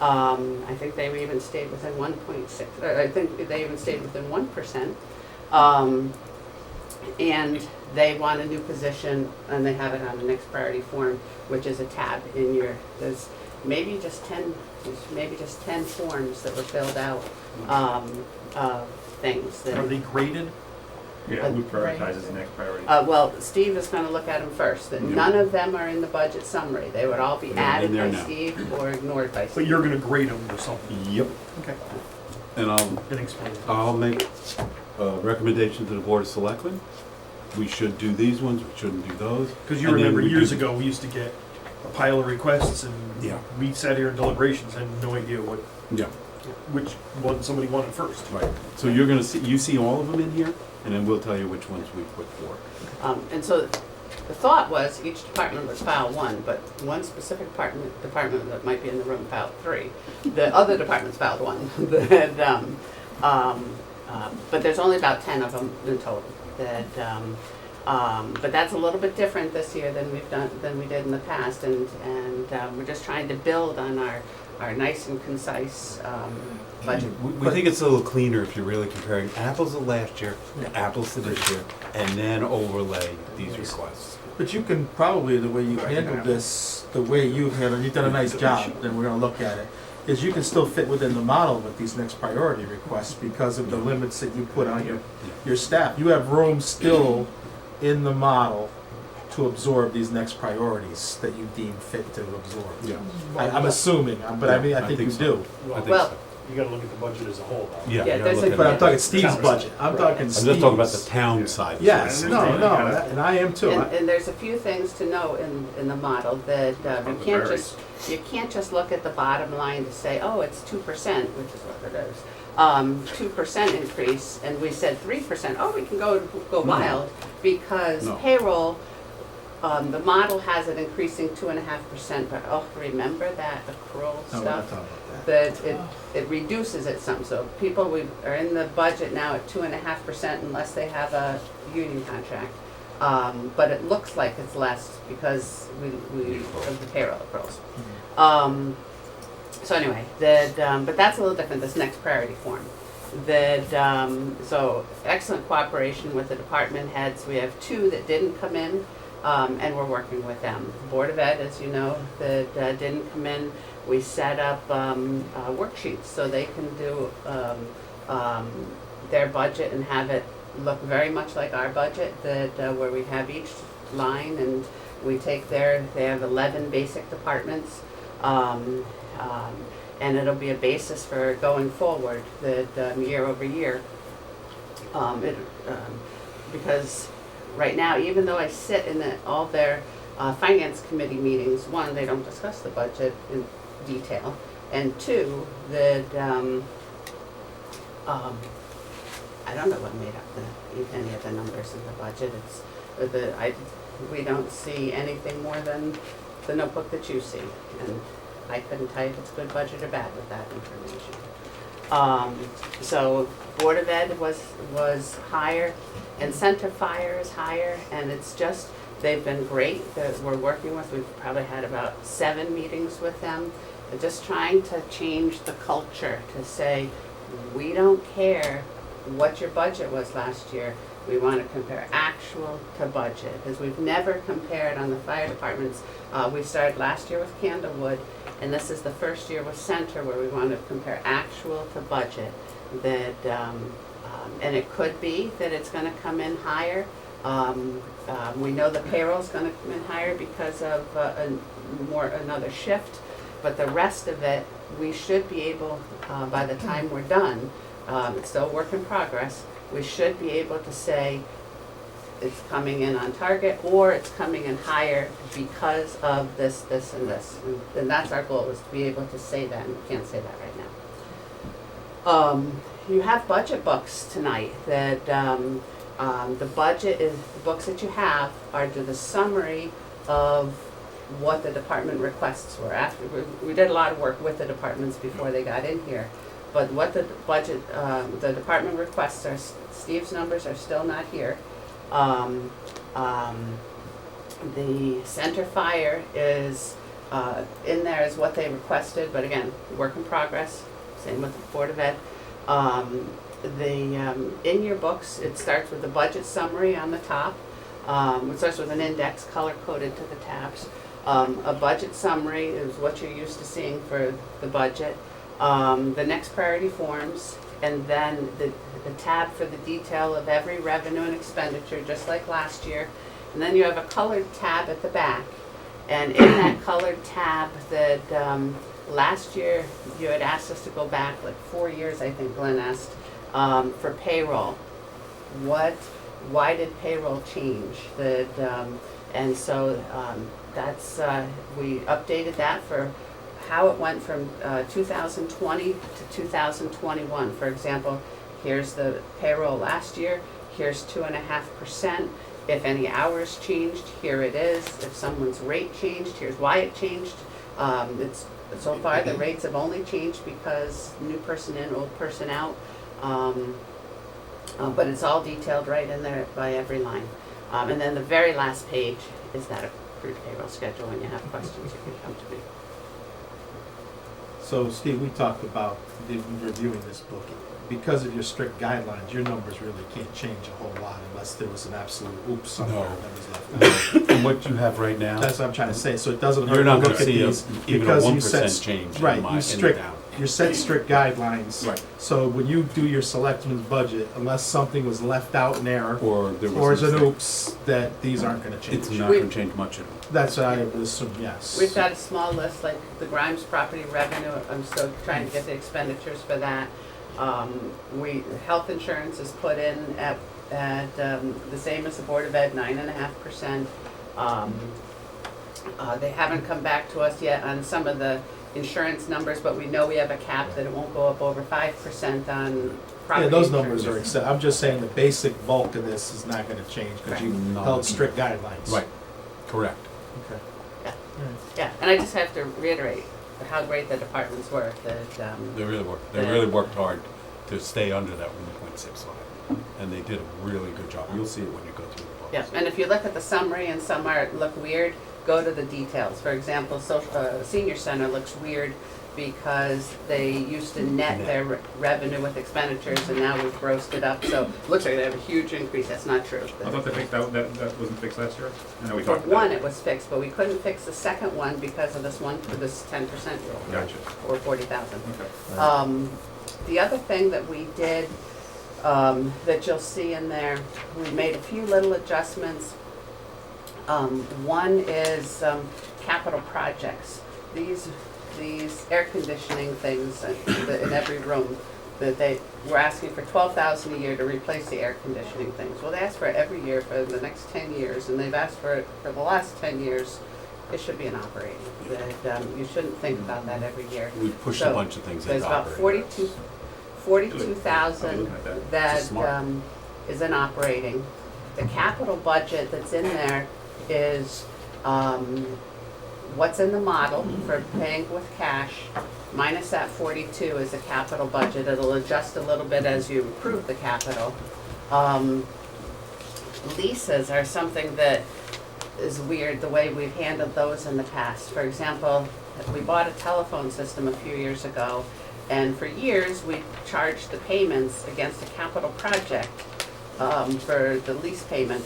I think they even stayed within 1.6. I think they even stayed within 1%. And they want a new position, and they have it on the next priority form, which is a tab in your. There's maybe just 10 forms that were filled out of things that. Are they graded? Yeah, who prioritizes the next priority? Well, Steve is gonna look at them first, that none of them are in the budget summary. They would all be They're added in there by now. Steve or ignored by Steve. But you're gonna grade them or something? Yep. Okay. And Then explain. I'll make a recommendation to the Board of Selectmen. We should do these ones, we shouldn't do those. Because you And then remember we years do- ago, we used to get a pile of requests and Yeah. we sat here in deliberations and had no idea Yeah, which one somebody wanted first. right. So you're gonna see, you see all of them in here, and then we'll tell you which ones we put forward. And so the thought was each department would file one, but one specific department that might be in the room filed 3. The other departments filed 1. But there's only about 10 of them in total. But that's a little bit different this year than we did in the past, and we're just trying to build on our nice and concise budget. We think it's a little cleaner if you're really comparing apples to last year to apples to this year, and then overlay these requests. But you can probably, the way you handled this, the way you've handled, you've done a nice job, then we're gonna look at it, is you can still fit within the model with these next priority requests because of the limits that you put on your staff. You have room still in the model to absorb these next priorities that you deem fit to absorb. Yeah. I'm assuming, but I mean, I think you so. do. I think Well, so. You gotta look at the budget as a whole. though. Yeah, Yeah, you gotta there's look a- at But it. I'm talking Steve's budget, I'm talking I'm Steve's. just talking about the town side. Yes, no, Yeah. no, and I am too. And there's a few things to know in the model that you can't just look at the bottom line to say, oh, it's 2%, which is what it is. 2% increase, and we said 3%. Oh, we can go wild because No. payroll. The model has it increasing 2.5%, but remember that accrual No, we're not stuff. talking about that. That it reduces it some. So people are in the budget now at 2.5% unless they have a union contract. But it looks like it's less because we of the payroll accruals. So anyway, but that's a little different, this next priority form. So excellent cooperation with the department heads. We have 2 that didn't come in, and we're working with them. Board of Ed, as you know, that didn't come in. We set up worksheets so they can do their budget and have it look very much like our budget, where we have each line and we take they have 11 basic departments. And it'll be a basis for going forward year over year. Because right now, even though I sit in all their finance committee meetings, 1, they don't discuss the budget in detail, and 2, that I don't know what made up any of the numbers in the budget. We don't see anything more than the notebook that you see, and I couldn't tell you if it's good budget or bad with that information. So Board of Ed was higher, and Center Fire is higher, and it's just, they've been great that we're working with. We've probably had about 7 meetings with them, just trying to change the culture to say, we don't care what your budget was last year. We want to compare actual to budget, because we've never compared on the fire departments. We started last year with Candlewood, and this is the first year with Center where we want to compare actual to budget. And it could be that it's going to come in higher. We know the payroll's going to come in higher because of another shift, but the rest of it, we should be able, by the time we're done, it's still a work in progress, we should be able to say it's coming in on target or it's coming in higher because of this, this, and this. And that's our goal, is to be able to say that, and we can't say that right now. You have budget books tonight that the budget is, the books that you have are the summary of what the department requests were. After, we did a lot of work with the departments before they got in here. But what the budget, the department requests are, Steve's numbers are still not here. The center fire is in there as what they requested, but again, work in progress, same with the Board of Ed. In your books, it starts with the budget summary on the top. It starts with an index color-coded to the tabs. A budget summary is what you're used to seeing for the budget. The next priority forms, and then the tab for the detail of every revenue and expenditure, just like last year. And then you have a colored tab at the back. And in that colored tab that last year you had asked us to go back like 4 years, I think Glenn asked, for payroll. Why did payroll change? And so that's, we updated that for how it went from 2020 to 2021. For example, here's the payroll last year, here's 2.5%. If any hours changed, here it is. If someone's rate changed, here's why it changed. So far, the rates have only changed because new person in, old person out. But it's all detailed right in there by every line. And then the very last page is that approved payroll schedule. When you have questions, you can come to me. So Steve, we talked about reviewing this book. Because of your strict guidelines, your numbers really can't change a whole lot unless there was an absolute oops somewhere No. that was left out. And what you have right now, That's what I'm trying to say, so it doesn't hurt you're to not look gonna at see these. even a because you 1% set- change Right, in you the strict, town. you set strict guidelines. Right. So when you do your selectmen's budget, unless something was left out in error, Or there or was is a an mistake. oops, that these aren't gonna change. It's not We- gonna change much at all. That's what I would assume, yes. We've got a small list, like the Grimes property revenue. I'm still trying to get the expenditures for that. Health insurance is put in at the same as the Board of Ed, 9.5%. They haven't come back to us yet on some of the insurance numbers, but we know we have a cap that it won't go up over 5% on property Yeah, those insurance. numbers are accept, I'm just saying the basic bulk of this is not gonna change, because you Right. held strict guidelines. Right, correct. Okay. Yeah. Alright. Yeah, and I just have to reiterate how great the departments were, that, They really worked hard to stay under that 1.65. And they did a really good job. You'll see it when you go through the books. yeah, and if you look at the summary and some are, look weird, go to the details. For example, senior center looks weird because they used to net their revenue with expenditures, and now we've grossed it up, so it looks like they have a huge increase. That's not true. I thought they fixed that wasn't fixed last year? I know we For talked about one, it was fixed, but we couldn't fix the second one because of this 10% rule. Gotcha. Or 40,000. Okay. The other thing that we did, that you'll see in there, we made a few little adjustments. One is capital projects. These air conditioning things in every room, that we're asking for $12,000 a year to replace the air conditioning things. Well, they asked for it every year for the next 10 years, and they've asked for it for the last 10 years. It should be an operating. That you shouldn't think about that every year. We pushed So, a bunch of things There's into about operating. 42,000 I'm looking at that. that Just smart. is in operating. The capital budget that's in there is what's in the model for paying with cash, minus that 42 is a capital budget. It'll adjust a little bit as you approve the capital. Leases are something that is weird, the way we've handled those in the past. For example, we bought a telephone system a few years ago, and for years, we charged the payments against a capital project for the lease payment.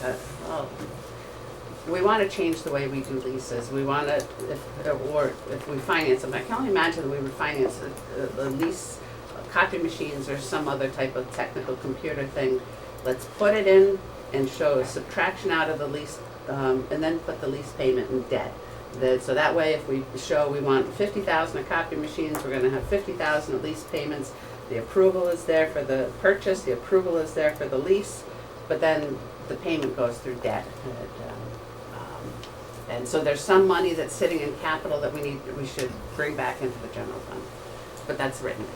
We want to change the way we do leases. We want to, if we finance them, I can only imagine that we would finance a lease, copy machines or some other type of technical computer thing. Let's put it in and show a subtraction out of the lease, and then put the lease payment in debt. So that way, if we show we want 50,000 of copy machines, we're going to have 50,000 of lease payments. The approval is there for the purchase, the approval is there for the lease, but then the payment goes through debt. And so there's some money that's sitting in capital that we should bring back into the general fund, but that's written.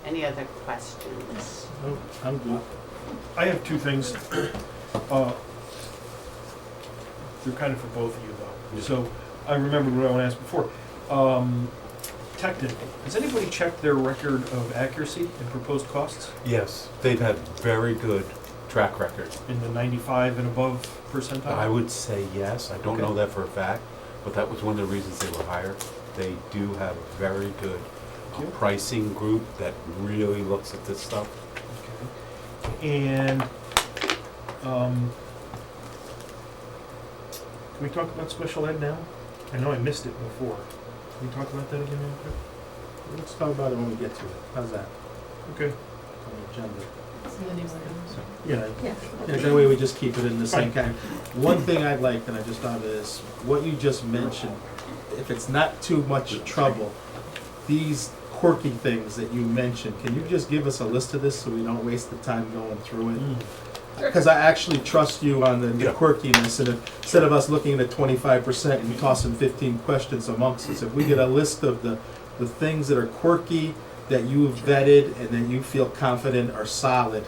Any other questions? Oh, I'm good. I have two things. they're kind of for both of you though. So I remember what I want to ask before. Technical, has anybody checked their record of accuracy and proposed costs Yes, they've had very good track record. in the 95 and above percentile? I would say yes. I don't know Okay. that for a fact, but that was one of the reasons they were hired. They do have a very good Thank you. pricing group that really looks at this stuff. Okay. And, can we talk about special ed now? I know I missed it before. Can we talk about that again real quick? Let's talk about it when we get to it. How's that? Okay. On the agenda. It's in the newsletter. Yeah, Yeah. yeah, that way we just keep it in the same kind. One thing I'd like, and I just thought of is, what you just mentioned, if it's not too much trouble, these quirky things that you mentioned, can you just give us a list of this so we don't waste the time going through it? Because I actually trust you on the Yeah. quirkiness, and instead of us looking at 25% and tossing 15 questions amongst us, if we get a list of the things that are quirky, that you've vetted, and that you feel confident are solid,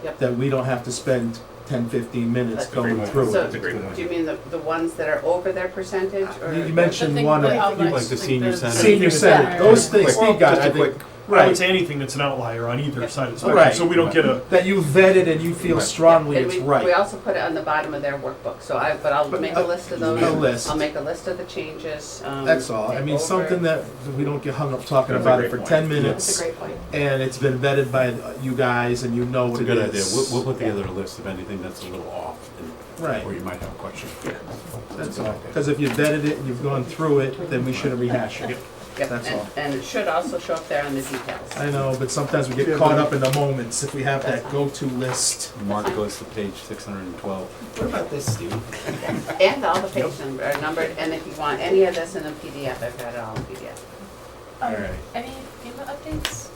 Yep. that we don't have to spend 10, 15 minutes That's a great going point. through So, it. That's a great point. do you mean the ones that are over their percentage, or? You mentioned The thing one that of, outlines, like the senior center. senior center, those things, Quick, Steve got, just I a quick- think, I would right, say anything that's an outlier on either side of the spectrum, Right. so we don't get a, that you vetted and you feel Right. strongly And it's we right. also put it on the bottom of their workbook, so but I'll But make a list of those. a list. I'll make a list of the changes. That's all. I mean, over- something that we don't get hung up talking That's a about great it for point. 10 That's a minutes, great point. and it's been vetted by you guys, and you know It's what a it good idea. is. We'll put together a list of anything that's a little off Right. where you might have a question. That's all. Because if you vetted it and you've gone through it, then we shouldn't rehash it. Yep, that's and- all. And it should also show up there on the details. I know, but sometimes we get caught up in the moments if we have that go-to list. Mark goes to page 612. What about this, Steve? And all the page number are numbered, and if you want any of this in a PDF, I've got it all in PDF. All right. Any FEMA updates?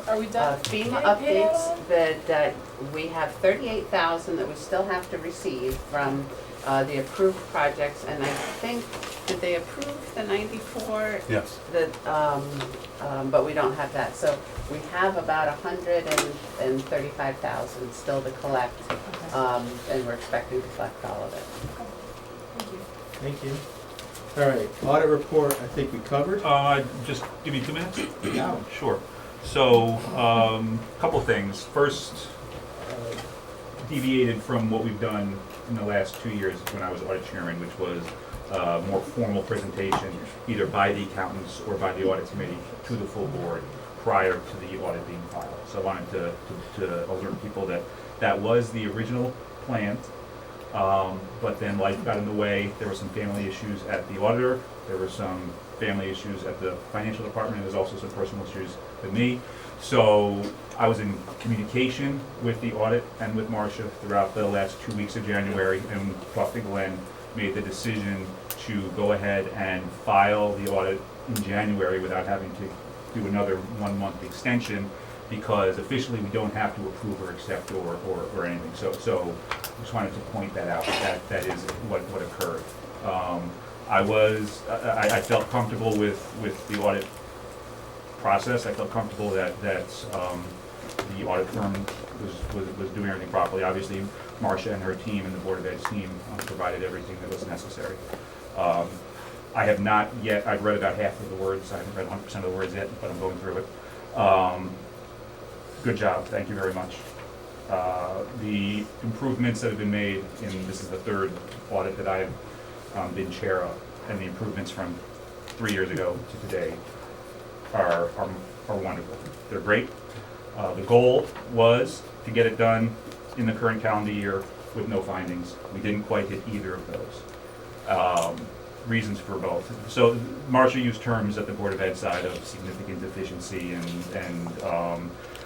Are we FEMA done? updates, that we have 38,000 that we still have to receive from the approved projects, and I think, did they approve the 94? Yes. But we don't have that, so we have about 135,000 still to collect, and we're expecting to collect all of it. Thank you. Thank you. All right, audit report, I think we covered. Just give me 2 minutes? Yeah. Sure. So, couple things. First, deviated from what we've done in the last 2 years when I was audit chairman, which was more formal presentation, either by the accountants or by the audit committee to the full board prior to the audit being filed. So I wanted to alert people that that was the original plan. But then life got in the way. There were some family issues at the auditor. There were some family issues at the financial department. There's also some personal issues with me. So I was in communication with the audit and with Marcia throughout the last 2 weeks of January, and talked to Glenn, made the decision to go ahead and file the audit in January without having to do another 1 month extension, because officially we don't have to approve or accept or anything. So I just wanted to point that out, that is what occurred. I felt comfortable with the audit process. I felt comfortable that the audit firm was doing everything properly. Obviously, Marcia and her team and the Board of Ed's team provided everything that was necessary. I have not yet, I've read about half of the words. I haven't read 100% of the words yet, but I'm going through it. Good job, thank you very much. The improvements that have been made, and this is the third audit that I have been chair of, and the improvements from 3 years ago to today are wonderful. They're great. The goal was to get it done in the current calendar year with no findings. We didn't quite hit either of those. Reasons for both. So Marcia used terms at the Board of Ed side of significant deficiency and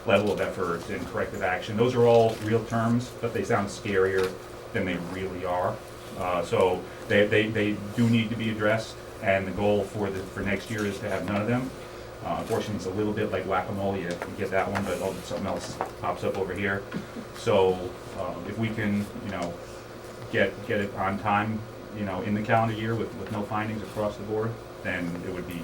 level of effort and corrective action. Those are all real terms, but they sound scarier than they really are. So they do need to be addressed, and the goal for next year is to have none of them. Unfortunately, it's a little bit like whack-a-mole. You get that one, but something else pops up over here. So if we can, get it on time, in the calendar year with no findings across the board, then it would be,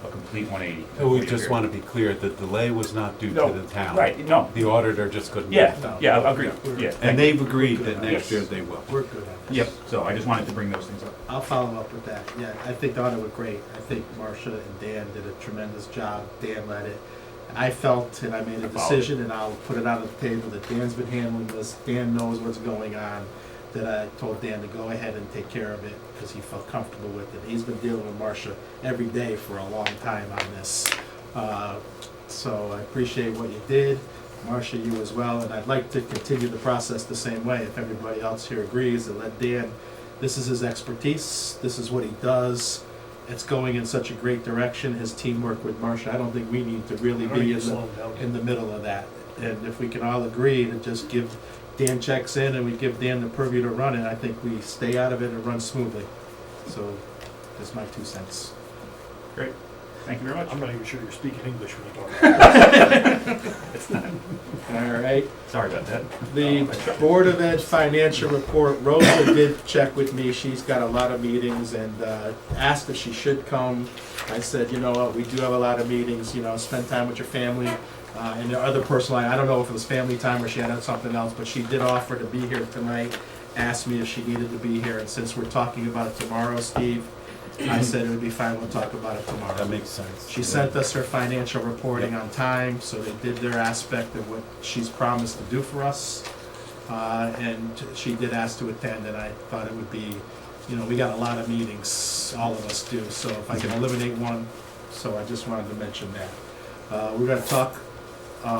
a complete 180. So we just want to be clear, the delay was not due to No, the town. Right, no, The auditor just couldn't. yeah, get it done. yeah, agreed, yeah. And they've agreed that next Yes. year they will. We're good at this. Yep, so I just wanted to bring those things up. I'll follow up with that. Yeah, I think the audit was great. I think Marcia and Dan did a tremendous job. Dan led it. I felt, and I made a decision, and I'll put it on the table, that Dan's been handling this. Dan knows what's going on. That I told Dan to go ahead and take care of it because he felt comfortable with it. He's been dealing with Marcia every day for a long time on this. So I appreciate what you did. Marcia, you as well, and I'd like to continue the process the same way. If everybody else here agrees, and let Dan, this is his expertise, this is what he does. It's going in such a great direction, his teamwork with Marcia. I don't think we need to really I don't be need in to slow them down. the middle of that. And if we can all agree to just give Dan checks in and we give Dan the purview to run it, I think we stay out of it and run smoothly. So that's my 2 cents. Great, thank you very much. I'm not even sure you're speaking English when you talk about It's not, All right. sorry about that. The Board of Ed financial report, Rosa did check with me, she's got a lot of meetings and asked if she should come. I said, you know what, we do have a lot of meetings, you know, spend time with your family. And the other personal, I don't know if it was family time or she had something else, but she did offer to be here tonight, asked me if she needed to be here, and since we're talking about it tomorrow, Steve, I said it would be fine, we'll talk about it tomorrow. That makes sense. She sent us her financial reporting on time, so they did their aspect of what she's promised to do for us. And she did ask to attend, and I thought it would be, you know, we got a lot of meetings, all of us do, so if I can eliminate one, so I just wanted to mention that. We're gonna talk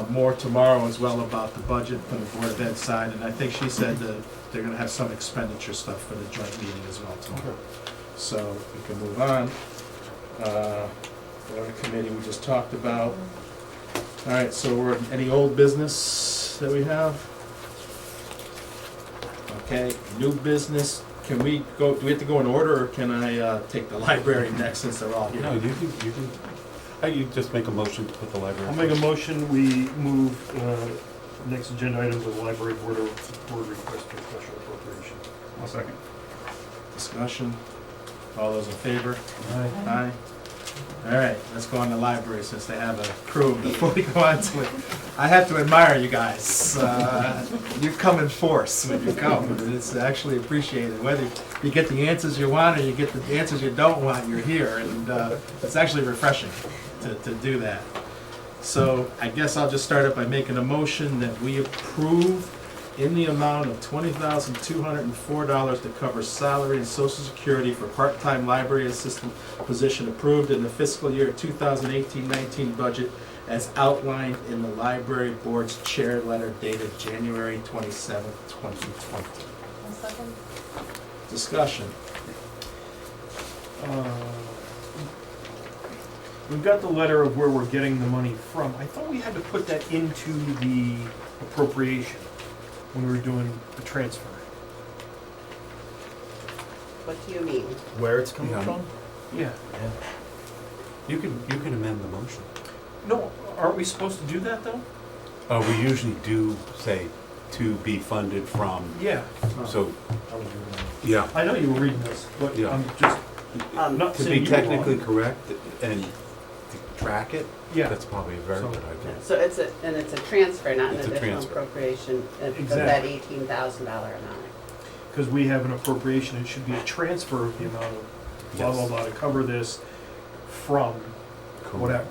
more tomorrow as well about the budget from the Board of Ed side, and I think she said that they're gonna have some expenditure stuff for the joint meeting as well tomorrow. So we can move on. Audit committee we just talked about. All right, so we're, any old business that we have? Okay, new business, can we go, do we have to go in order, or can I take the library next since they're all here? No, you you just make a motion to put the library. I'll make a motion, we move next agenda item to the library board request for special appropriation. I'll second. Discussion, all those in favor? Aye. Aye. All right, let's go on the library since they have a crew. Before we go on to it, I have to admire you guys. You come in force when you come, and it's actually appreciated. Whether you get the answers you want or you get the answers you don't want, you're here, and it's actually refreshing to do that. So I guess I'll just start up by making a motion that we approve in the amount of $20,204 to cover salary and social security for part-time library assistant position approved in the fiscal year 2018-19 budget as outlined in the library board's chair letter dated January 27, 2020. Discussion. We've got the letter of where we're getting the money from. I thought we had to put that into the appropriation when we were doing the transfer. What do you mean? Where it's coming Yeah. from? Yeah. You can amend the motion. No, aren't we supposed to do that though? We usually do say to be funded from, Yeah. so, I was reading that. yeah. I know you were reading this, but Yeah. I'm just not To saying be you were wrong. technically correct and to track it, Yeah. that's probably a very So- good idea. So it's a transfer, not an It's a additional transfer. appropriation of that Exactly. $18,000 amount. Because we have an appropriation, it should be a transfer of the amount of blah, blah, Yes. blah, to cover this from Correct. whatever.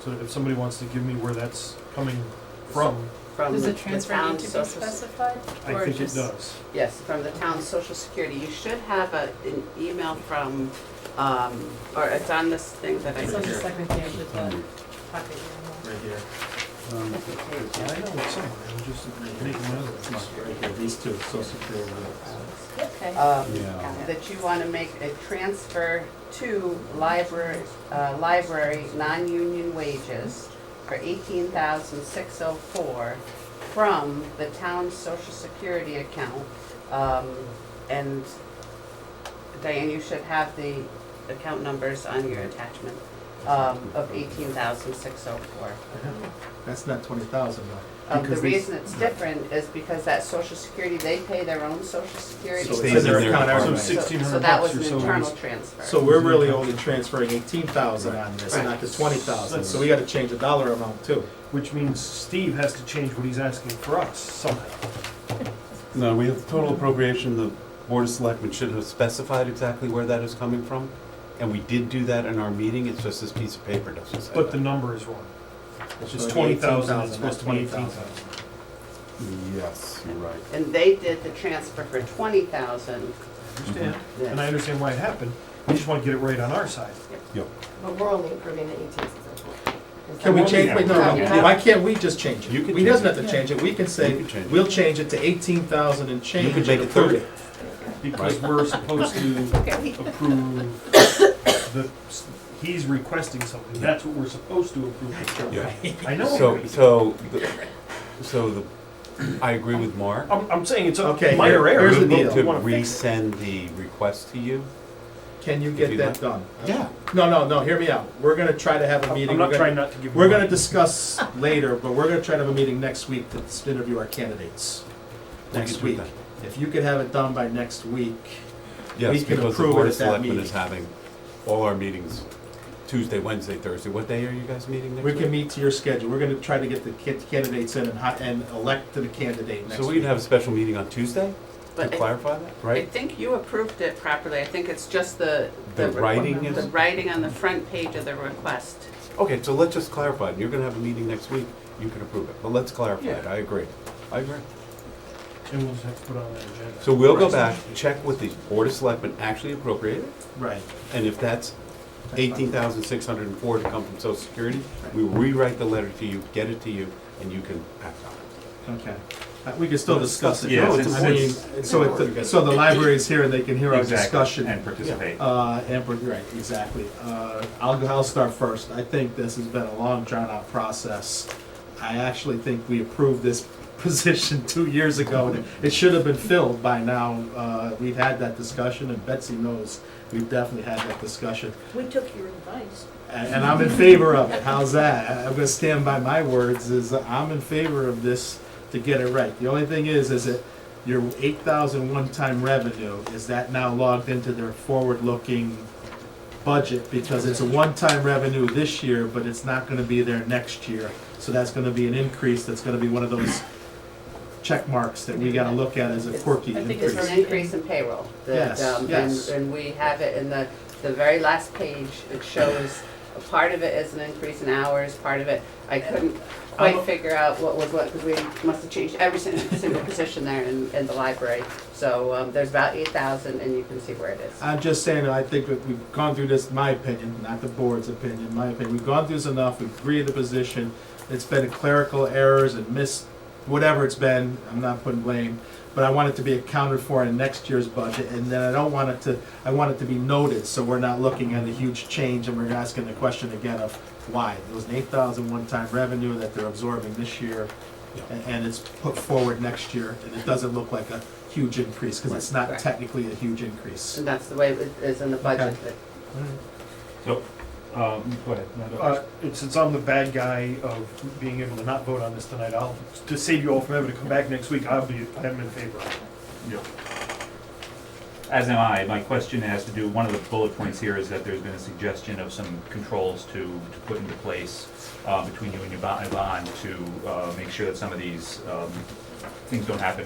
So if somebody wants to give me where that's coming from, From Does the the transfer town need to be social specified? I or think it just- does. Yes, from the town social security. You should have an email from, or it's on this thing that I It's on the did. second page of the packet. Right here. I know it's somewhere, I'm just making my other ones. Right here, these two, social security. Okay. Yeah. That you want to make a transfer to library non-union wages for $18,604 from the town's social security account. And Diane, you should have the account numbers on your attachment, of $18,604. That's not 20,000 though. The Because they- reason it's different is because that social security, they pay their own social security. So Stays it's in in their their account every department. month. So 1,600 So that was bucks an or so internal is- transfer. So we're really only transferring 18,000 on this, and not the 20,000, so we gotta change the dollar amount too. Which means Steve has to change what he's asking for us somehow. No, we have total appropriation, the Board of Selectmen should have specified exactly where that is coming from, and we did do that in our meeting, it's just this piece of paper doesn't say But the that. number is wrong. It's It's supposed to be 20,000, it's 18,000, supposed to be not 18,000. Yes, you're right. And they did the transfer for 20,000. Understand? And I understand why it happened, we just want to get it right on our side. But we're only approving the 18,604. Can we change, wait, no, Yeah. why can't we just change it? You can We change doesn't it. have to change it, we can say, You can change it. we'll change it to 18,000 and change. You could make and it approve 30. Because we're supposed to Okay. approve the, he's requesting something, that's what we're supposed to approve. Yeah. I know. I agree with Mark. I'm saying it's a Okay, minor error. here's the but deal. we To wanna fix it. resend the request to you? Can you If get you that like. done? Yeah. No, hear me out. We're gonna try to have a meeting. I'm not We're trying gonna- not to give you. We're gonna money. discuss later, but we're gonna try to have a meeting next week to interview our candidates. We Next can do week. that. If you could have it done by next week, Yes, We can because the approve Board it of at that Selectmen meeting. is having all our meetings Tuesday, Wednesday, Thursday. What day are you guys meeting next we week? can meet to your schedule. We're gonna try to get the candidates in and elect to the candidate next So we week. can have a special meeting on Tuesday to But I- clarify that, I right? think you approved it properly. I think it's just the. The writing The is? writing on the front page of the request. Okay, so let's just clarify it. You're gonna have a meeting next week, you can approve it. But let's clarify it. Yeah. I agree. I agree. And we'll just have to put on that agenda. So we'll go back, check with the Board of Selectmen actually appropriated, Right. and if that's 18,604 to come from Social Security, we rewrite the letter to you, get it to you, and you can act on it. Okay. We can still discuss it. Yeah, No, since- I mean, so the library's here and they can hear our Exactly, discussion. and participate. Right, exactly. I'll start first. I think this has been a long, drawn-out process. I actually think we approved this position 2 years ago, and it should have been filled by now. We've had that discussion, and Betsy knows we've definitely had that discussion. We took your advice. And I'm in favor of it. How's that? I'm gonna stand by my words, is I'm in favor of this to get it right. The only thing is that your 8,000 one-time revenue, is that now logged into their forward-looking budget? Because it's a one-time revenue this year, but it's not gonna be there next year. So that's gonna be an increase, that's gonna be one of those check marks that we gotta look at as a quirky I think It's increase. an increase in payroll. that, Yes, yes. And we have it in the very last page. It shows, a part of it is an increase in hours, part of it, I couldn't quite figure out what was what, because we must have changed every single position there in the library. So there's about 8,000, and you can see where it is. I'm just saying, that I think that we've gone through this, my opinion, not the board's opinion, my opinion. We've gone through this enough, we've agreed to the position. It's been clerical errors and whatever it's been, I'm not putting blame. But I want it to be accounted for in next year's budget, and then I want it to be noted, so we're not looking at a huge change and we're asking the question again of why. It was an 8,000 one-time revenue that they're absorbing this year, and it's put forward next year, and it doesn't look like a huge increase, because it's not Right. technically a huge increase. And that's the way it is in the budget. Okay. So, go ahead. No, go. Since I'm the bad guy of being able to not vote on this tonight, to save you all from having to come back next week, I am in favor. As am I. My question has to do, one of the bullet points here is that there's been a suggestion of some controls to put into place between you and your bond to make sure that some of these things don't happen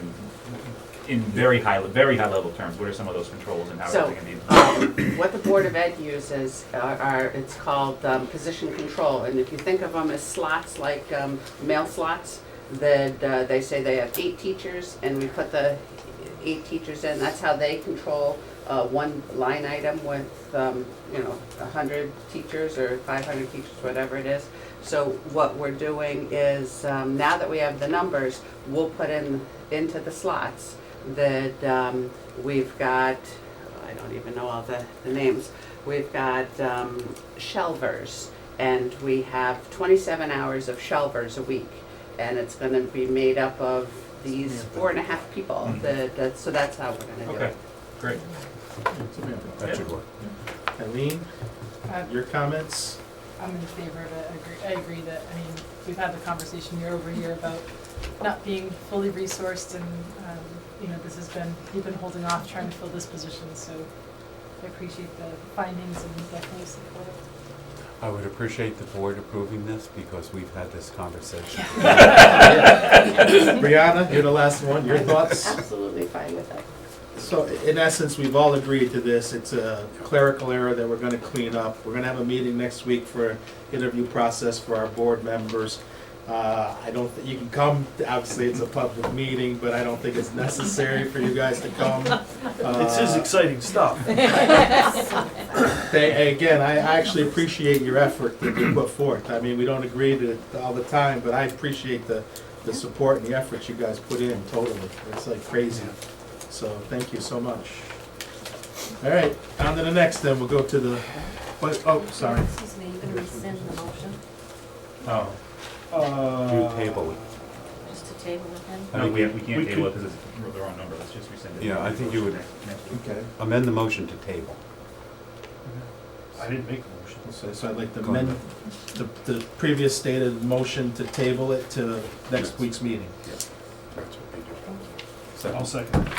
in very high level terms. What are some of those controls and how So, are they going to be? What the Board of Ed uses it's called position control, and if you think of them as slots, like mail slots, that they say they have 8 teachers, and we put the 8 teachers in, that's how they control one line item with, 100 teachers or 500 teachers, whatever it is. So what we're doing is, now that we have the numbers, we'll put into the slots that we've got, I don't even know all the names, we've got shelvers, and we have 27 hours of shelvers a week, and it's going to be made up of these 4.5 people. So that's how we're going to do Okay, it. great. That should work. Eileen, Uh, your comments? I'm in favor of it. I agree that, we've had the conversation year over year about not being fully resourced and, you know, this has been, you've been holding off trying to fill this position, so I appreciate the findings and definitely support it. I would appreciate the board approving this because we've had this conversation. Brianna, you're the last one, your thoughts? Absolutely fine with it. So in essence, we've all agreed to this. It's a clerical error that we're gonna clean up. We're gonna have a meeting next week for interview process for our board members. I don't, you can come, obviously it's a public meeting, but I don't think it's necessary for you guys to come. It's his exciting stuff. Again, I actually appreciate your effort that you put forth. I mean, we don't agree to it all the time, but I appreciate the support and the effort you guys put in totally. It's like crazy. So, thank you so much. All right, on to the next then, we'll go to the, oh, sorry. Excuse me, you're gonna rescind the motion, Oh, You table it. just to table it then? no, we can't we table it could- because it's the wrong number, let's just rescind it. Yeah, I think you would- Next week. Okay, Amend the motion to table. I didn't make the motion. so I'd like to amend the previous stated motion to table it to next week's meeting. That's what we do. I'll second.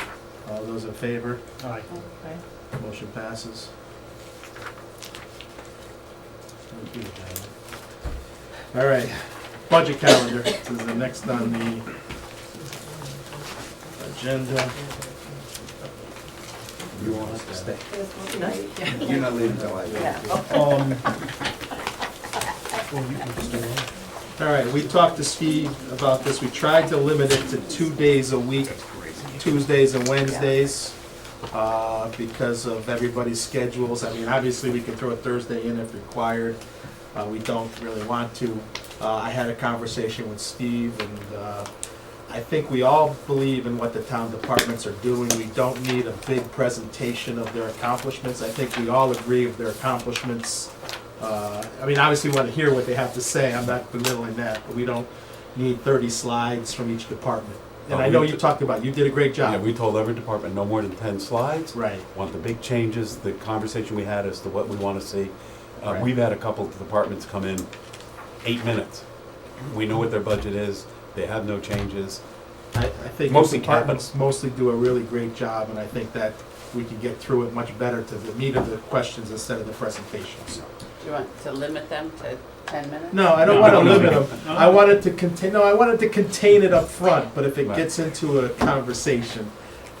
All those in favor? Aye. Okay. Motion passes. Thank you, Diana. All right, budget calendar, this is the next on the agenda. You want us to stay? Yeah. You're not leaving till I leave. Yeah. All right, we talked to Steve about this, we tried to limit it to 2 days a week, Tuesdays and Wednesdays, because of everybody's schedules. I mean, obviously, we can throw a Thursday in if required, we don't really want to. I had a conversation with Steve, and I think we all believe in what the town departments are doing. We don't need a big presentation of their accomplishments. I think we all agree with their accomplishments. I mean, obviously, we want to hear what they have to say. I'm not belittling that, but we don't need 30 slides from each department. And I know you talked about, you did a great Yeah, job. we told every department no more than 10 slides. Right. Want the big changes, the conversation we had as to what we want to see. Right. We've had a couple of departments come in 8 minutes. We know what their budget is, they have no changes. I think Mostly most departments mostly do a really great job, and I think that we can get through it much better to the meat of the questions instead of the presentations. Do you want to limit them to 10 minutes? No, I don't No, want to no, no, limit no. them. I wanted to contain, no, I wanted to contain it up front, but if it Right. gets into a conversation.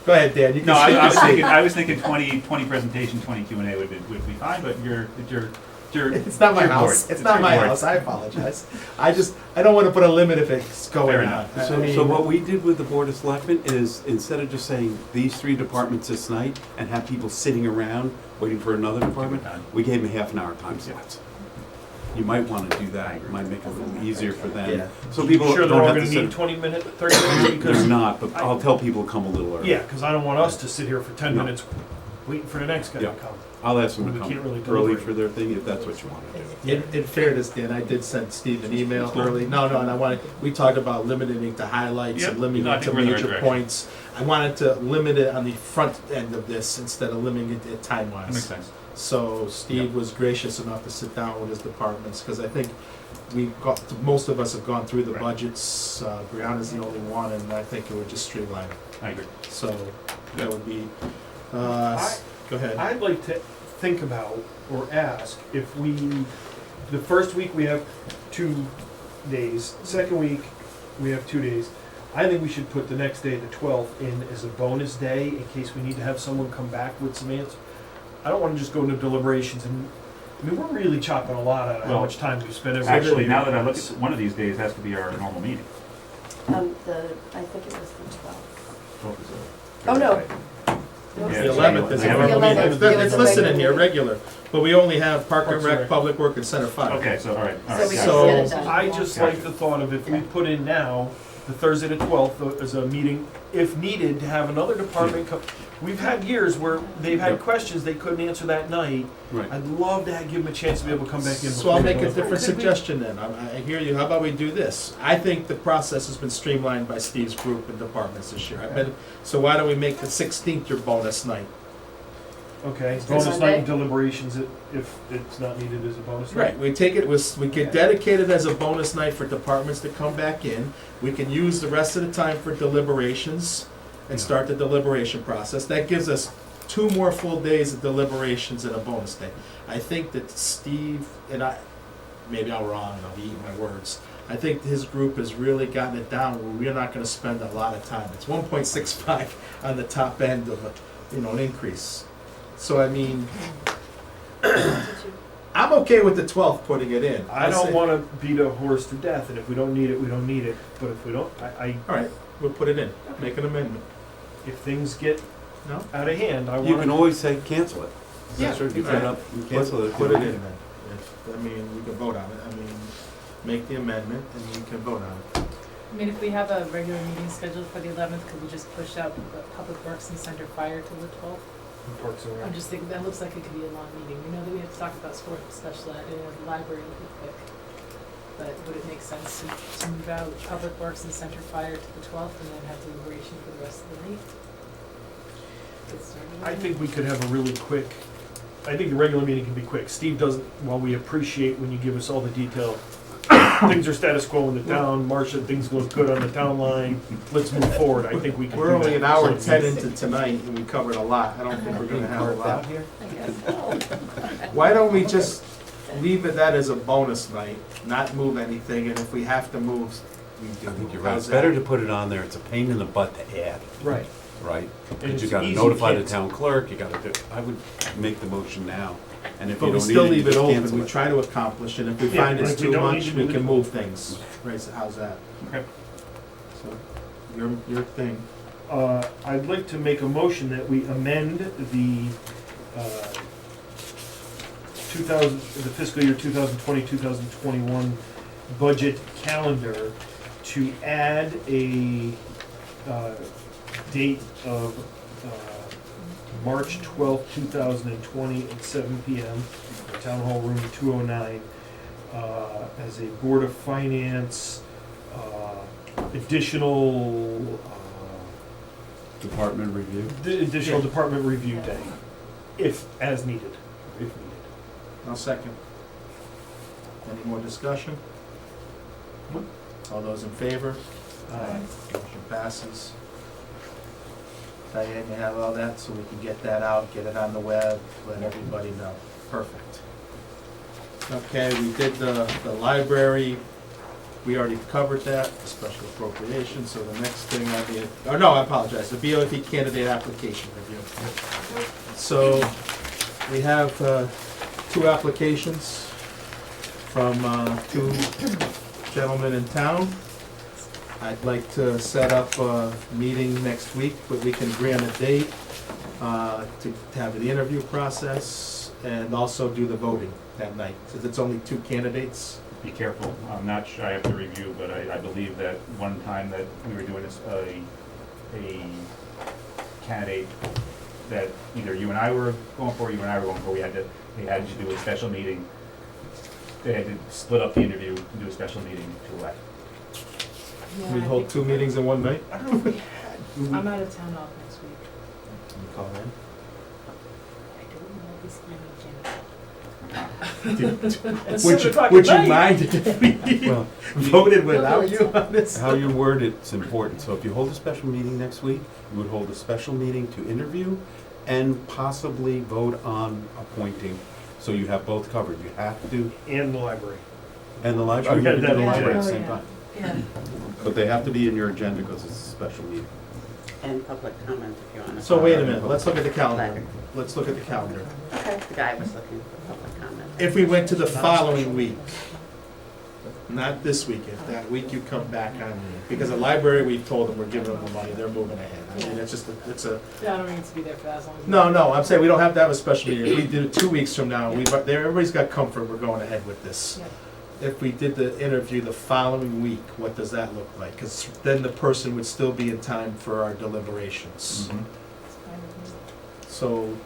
Go ahead, Dan, you can No, speak I was your thinking, seat. I was thinking 20 presentation, 20 Q&A would be fine, but you're. It's not my your board. house, it's not my your board. house, I apologize. I don't want to put a limit if it's going Fair on. enough. I So mean, what we did with the Board of Selectmen is, instead of just saying these 3 departments this night and have people sitting around waiting for another department, we gave them half an hour time slots. You might want to do that, it might make it a little easier for Yeah. them. So people Sure they're don't all have gonna to need sit. 20 minutes, 30 minutes They're because, not, but I'll tell people to come a little early. yeah, because I don't want us to sit here for 10 No. minutes waiting for the next guy to Yeah. come. I'll ask them We to come can't really early deliberate. for their thing, if that's what you want to do. In fairness, Dan, I did send Steve an email early. No, and I wanted, we talked about limiting it to highlights Yep. and limiting No, I it to think we're in the right major direction. points. I wanted to limit it on the front end of this instead of limiting it That makes time-wise. sense. So Steve was gracious enough to sit down with his departments, because I think most of us have gone through the Right. budgets. Brianna's the only one, and I think it would just streamline it. I agree. So that would be, go ahead. I'd like to think about or ask if the first week we have 2 days, second week we have 2 days. I think we should put the next day, the 12th, in as a bonus day in case we need to have someone come back with some answers. I don't want to just go into deliberations and, I mean, we're really chopping a lot out of how Well, much time we spend every Actually, day. now that I look at, one of these days has to be our normal meeting. I think it was the 12th. Oh, no. Yeah, The it's 11th is a Yeah. normal meeting. 11th. It's listed in here, regular, but we only have Park and Parks and Rec, Rec. Public Work, and Center Fire. Okay, so, all right. So we gotcha. can So- get it done. I just like the thought of if we put in now, the Thursday the 12th as a meeting, if needed, to have another department come. We've had years where they've had Yep. questions they couldn't answer that night. Right. I'd love to give them a chance to be able to come back in. So I'll make a before- different suggestion then. I hear you. How about we do this? I think the process has been streamlined by Steve's group and departments this year. So why don't we make the 16th your bonus night? Okay, It's bonus night Sunday? and deliberations if it's not needed as a bonus night? Right, we take it, we could dedicate it as a bonus night for departments to come back in. We can use the rest of the time for deliberations and Yeah. start the deliberation process. That gives us 2 more full days of deliberations and a bonus day. I think that Steve, and I, maybe I'm wrong and I'll be eating my words, I think his group has really gotten it down where we're not gonna spend a lot of time. It's 1.65 on the top end of an increase. So I mean, I'm okay with the 12th putting it in. I don't wanna beat a horse to death, and if we don't need it, we don't need it, but if we don't, All right, we'll put it in, make an amendment. if things get No? out of hand, I You can wanna, always say cancel it. Yeah. Sure, you set up, you cancel it. Put it in then. I mean, we can vote on it. I mean, make the amendment and you can vote on it. I mean, if we have a regular meeting scheduled for the 11th, could we just push out the Public Works and Center Fire till the 12th? Parks and Rec. I'm just thinking, that looks like it could be a long meeting. We know that we have to talk about sport and special ed, and the library will be quick. But would it make sense to move out Public Works and Center Fire to the 12th and then have deliberation for the rest of the night? Get started on I it? think we could have a really quick, I think the regular meeting can be quick. Steve doesn't, while we appreciate when you give us all the detail, things are status quo in the town, Marcia, things look good on the town line, let's move forward. I think we can do that. We're only an hour and 10 into tonight and we covered a lot. I don't think we're gonna have a lot. I guess so. Why don't we just leave it that as a bonus night, not move anything, and if we have to move, we do. I think you're right. How's It's better that? to put it on there. It's a pain in the butt to add, Right. right? And Because you it's gotta easy notify the cancel. town clerk, you gotta do, I would make the motion now. And if you But we don't still need it, you leave it just open, cancel we it. try to accomplish it. If we Yeah, find it's if we too don't much, need to we do can it. move things. Right, so how's that? Okay. So, your thing. I'd like to make a motion that we amend the the fiscal year 2020-2021 budget calendar to add a date of March 12th, 2020 at 7 PM, Town Hall Room 209, as a Board of Finance additional Department review. the additional department review day, if, as needed, if needed. I'll second. Any more discussion? All those in favor? Motion passes. Diane, you have all that, so we can get that out, get it on the web, let everybody know. Perfect. Okay, we did the library, we already covered that, the special appropriation, so the next thing on the, oh no, I apologize, the BOT candidate application review. So, we have 2 applications from 2 gentlemen in town. I'd like to set up a meeting next week, but we can grant a date to have the interview process and also do the voting that night, since it's only 2 candidates. Be careful, I'm not sure, I have to review, but I believe that one time that we were doing this, a candidate that either you and I were going for, you and I were going for, they had to do a special meeting. They had to split up the interview and do a special meting to elect. Yeah, We I hold think 2 meetings in one night? I'm out of town all next week. You call in. I don't know, I'll be screaming Would you mind if we Well, voted without you on this? how you word it's important. So if you hold a special meeting next week, you would hold a special meeting to interview and possibly vote on appointing. So you have both covered. You have to, And the library. and the library, you Yeah, can do that- the library at the Oh, same yeah. time. Yeah. But they have to be in your agenda because it's a special meeting. And public comment if you want to. So wait a minute, let's look at the calendar. Let's look at the calendar. Okay, the guy was looking for public comment. If we went to the following week, not this week, if that week you come back on, because the library, we've told them we're giving them the money, they're moving ahead. I mean, it's just, it's a, Yeah, I don't need to be there for that as long as. no, I'm saying we don't have to have a special meeting. If we did it 2 weeks from now, everybody's got comfort, we're going ahead with this. Yeah. If we did the interview the following week, what does that look like? Because then the person would still be in time for our deliberations. It's fine with me. So,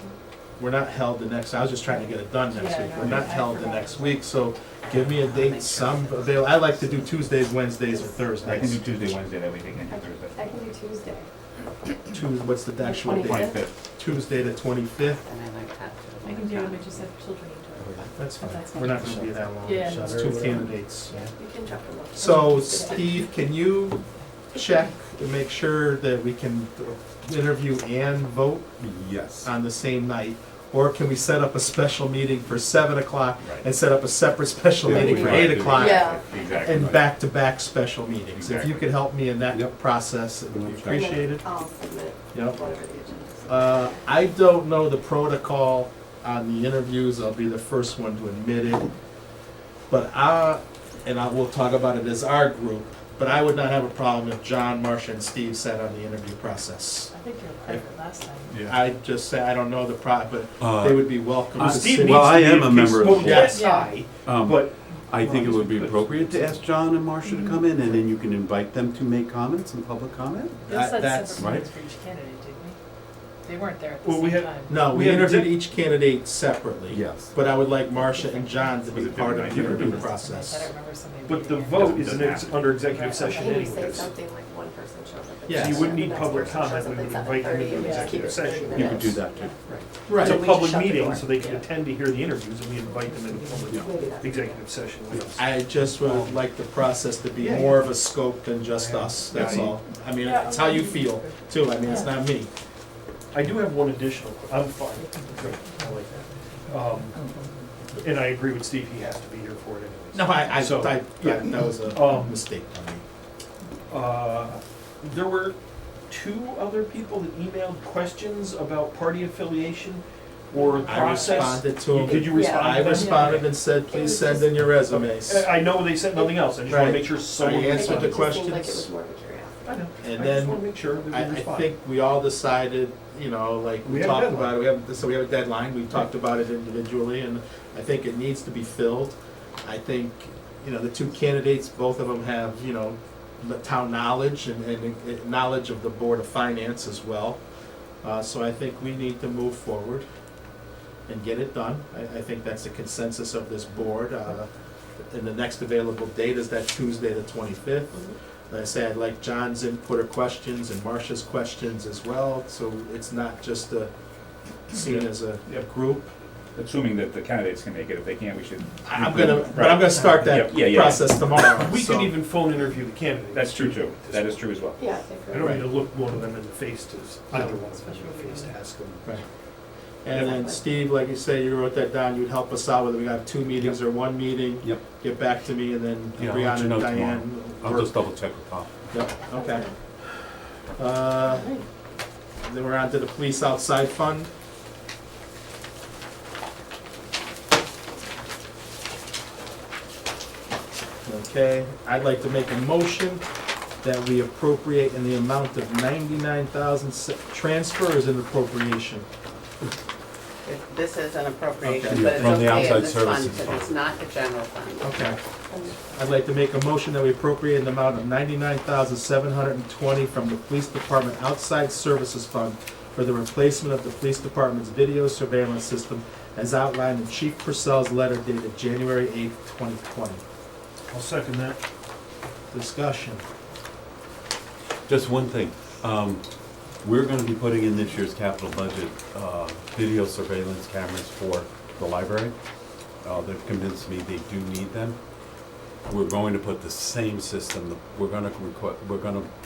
we're not held the next, I was just trying to get it done next Yeah, week. no, We're not I held the forgot. next week, so give me a date, some avail, I like to do Tuesdays, Wednesdays, or I can do Thursdays. Tuesday, Wednesday, that week, I can do I Thursday. can do Tuesday. What's the actual date? 25th. Tuesday the 25th. And I like that too. I can do it, but just have children into it. That's fine. That's We're not gonna be that long. Yeah. It's two candidates. Yeah. You can drop them off. So Steve, can you check and make sure that we can interview and vote Yes. on the same night? Or can we set up a special meeting for 7 o'clock Right. and set up a separate special Yeah, meeting we for might 8 do. o'clock? Yeah. Exactly. And back-to-back special meetings. If you Exactly. could help me in that Yep. process, it would be Okay. appreciated. I'll submit Yep. whatever the agenda is. I don't know the protocol on the interviews, I'll be the first one to admit it. But we'll talk about it as our group, but I would not have a problem if John, Marcia, and Steve sat on the interview process. I think you were part of it last time. I just say, I don't know the but Uh, they would be welcome to Steve sit. needs Well, I to be am a member of the well, board. yes, Yeah. but I think it would be appropriate to ask John and Marcia to come in, and then you can invite them to make comments and public comment. We also had that's- separate meetings for each candidate, didn't we? They weren't there at the Well, we same had- time. No, we We have interviewed exec- each candidate separately. Yes. But I would like Marcia and John to be Was it part of the different? interview I don't process. remember somebody but the being there. vote is Doesn't under executive Right. session I think we say anyways. something like one person shows up at Yeah. So you wouldn't the need next public person comment, shows we up would at invite them 7:30, into and just executive keep it 30 session. You could do minutes. that too. Right. It's a we public shut the meeting, door. so they can Yeah. attend to hear the interviews, and we invite them into public Maybe that's- executive session with us. I just would like the process to be Yeah. more of a scope than just us, that's Yeah. all. I mean, it's how you feel, too, I mean, it's not me. I do have one additional, I'm fine. Good. I like that. And I agree with Steve, he has to be here for it anyways. No, So, yeah. that was a mistake on me. There were 2 other people that emailed questions about party affiliation or I process. responded to them. Did you Yeah. respond I to them? responded and said, please send in your resumes. I know they said nothing else, I just wanna Right. make sure someone. I answered the It just seemed like it questions. was more of a curiosity. I know, And I then just wanna make sure that I we respond. think we all decided, you know, like, We we have a talked deadline. about it, so we have a deadline, we've talked about it individually, and I think it needs to be filled. I think, you know, the 2 candidates, both of them have, you know, the town knowledge and knowledge of the Board of Finance as well. So I think we need to move forward and get it done. I think that's the consensus of this board. And the next available date is that Tuesday, the 25th. Like I say, I'd like John's input or questions and Marcia's questions as well, so it's not just seen as a group. Assuming that the candidates can make it, if they can't, we should. I'm gonna start that Yeah, yeah. process tomorrow. We so- could even phone interview the candidates. That's true too, that is true as well. Yeah, I think. I don't need to look one of them in the face to, either one of them in the face to ask them. Right. And then Steve, like you say, you wrote that down, you'd help us out whether we got 2 meetings or 1 meeting. Yep. Get back to me and then Yeah, I'll let Brianna you know and tomorrow. Diane. I'll work. just double check with Tom. Yep, okay. Then we're on to the police outside fund. Okay, I'd like to make a motion that we appropriate in the amount of 99,000, transfer is an appropriation. This is an appropriation, Okay. but it's From the okay in outside this fund, services because fund. it's not the general fund. Okay. I'd like to make a motion that we appropriate an amount of 99,720 from the police department outside services fund for the replacement of the police department's video surveillance system as outlined in Chief Purcell's letter dated January 8th, 2020. I'll second that. Discussion. Just one thing, we're gonna be putting in this year's capital budget, video surveillance cameras for the library. They've convinced me they do need them. We're going to put the same system, we're gonna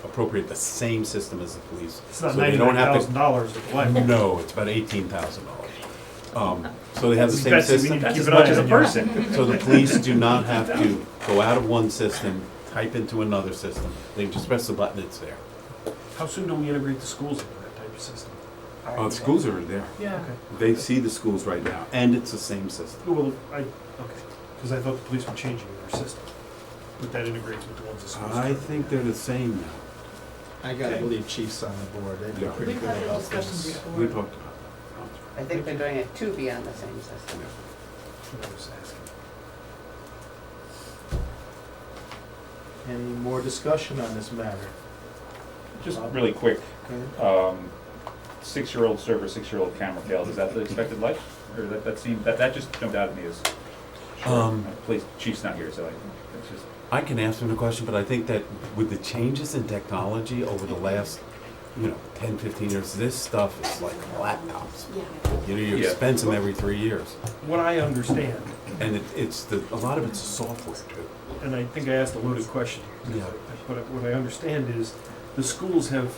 appropriate the same system as the police. It's not So they don't have to- $99,000 at the library. No, it's about $18,000. So they have the same Betsy, we system. need to That's keep as an much eye as a on you. person. So the police do not have to go out of one system, type into another system. They just press the button, it's there. How soon do we integrate the schools into that type of system? The schools are there. Yeah. Okay. They see the schools right now, and it's the same system. Well, okay, because I thought the police were changing their system, but that integrates with the ones the schools. I think they're the same now. I gotta believe Chief's on the board, they've been Yeah. pretty We've good had that about discussion this. We before. talked about I think they're doing it to be on the same system. I was asking. Any more discussion on this matter? Just really quick, Okay. 6-year-old server, 6-year-old camera failed, is that the expected life? Or that seemed, that just jumped out at me as, police chief's not here, so it's just, I can answer the question, but I think that with the changes in technology over the last 10, 15 years. This stuff is like laptops. Yeah. You Yeah. expense them every 3 years. What I understand, And a lot of it's software too. and I think I asked a loaded question, Yeah. but what I understand is the schools have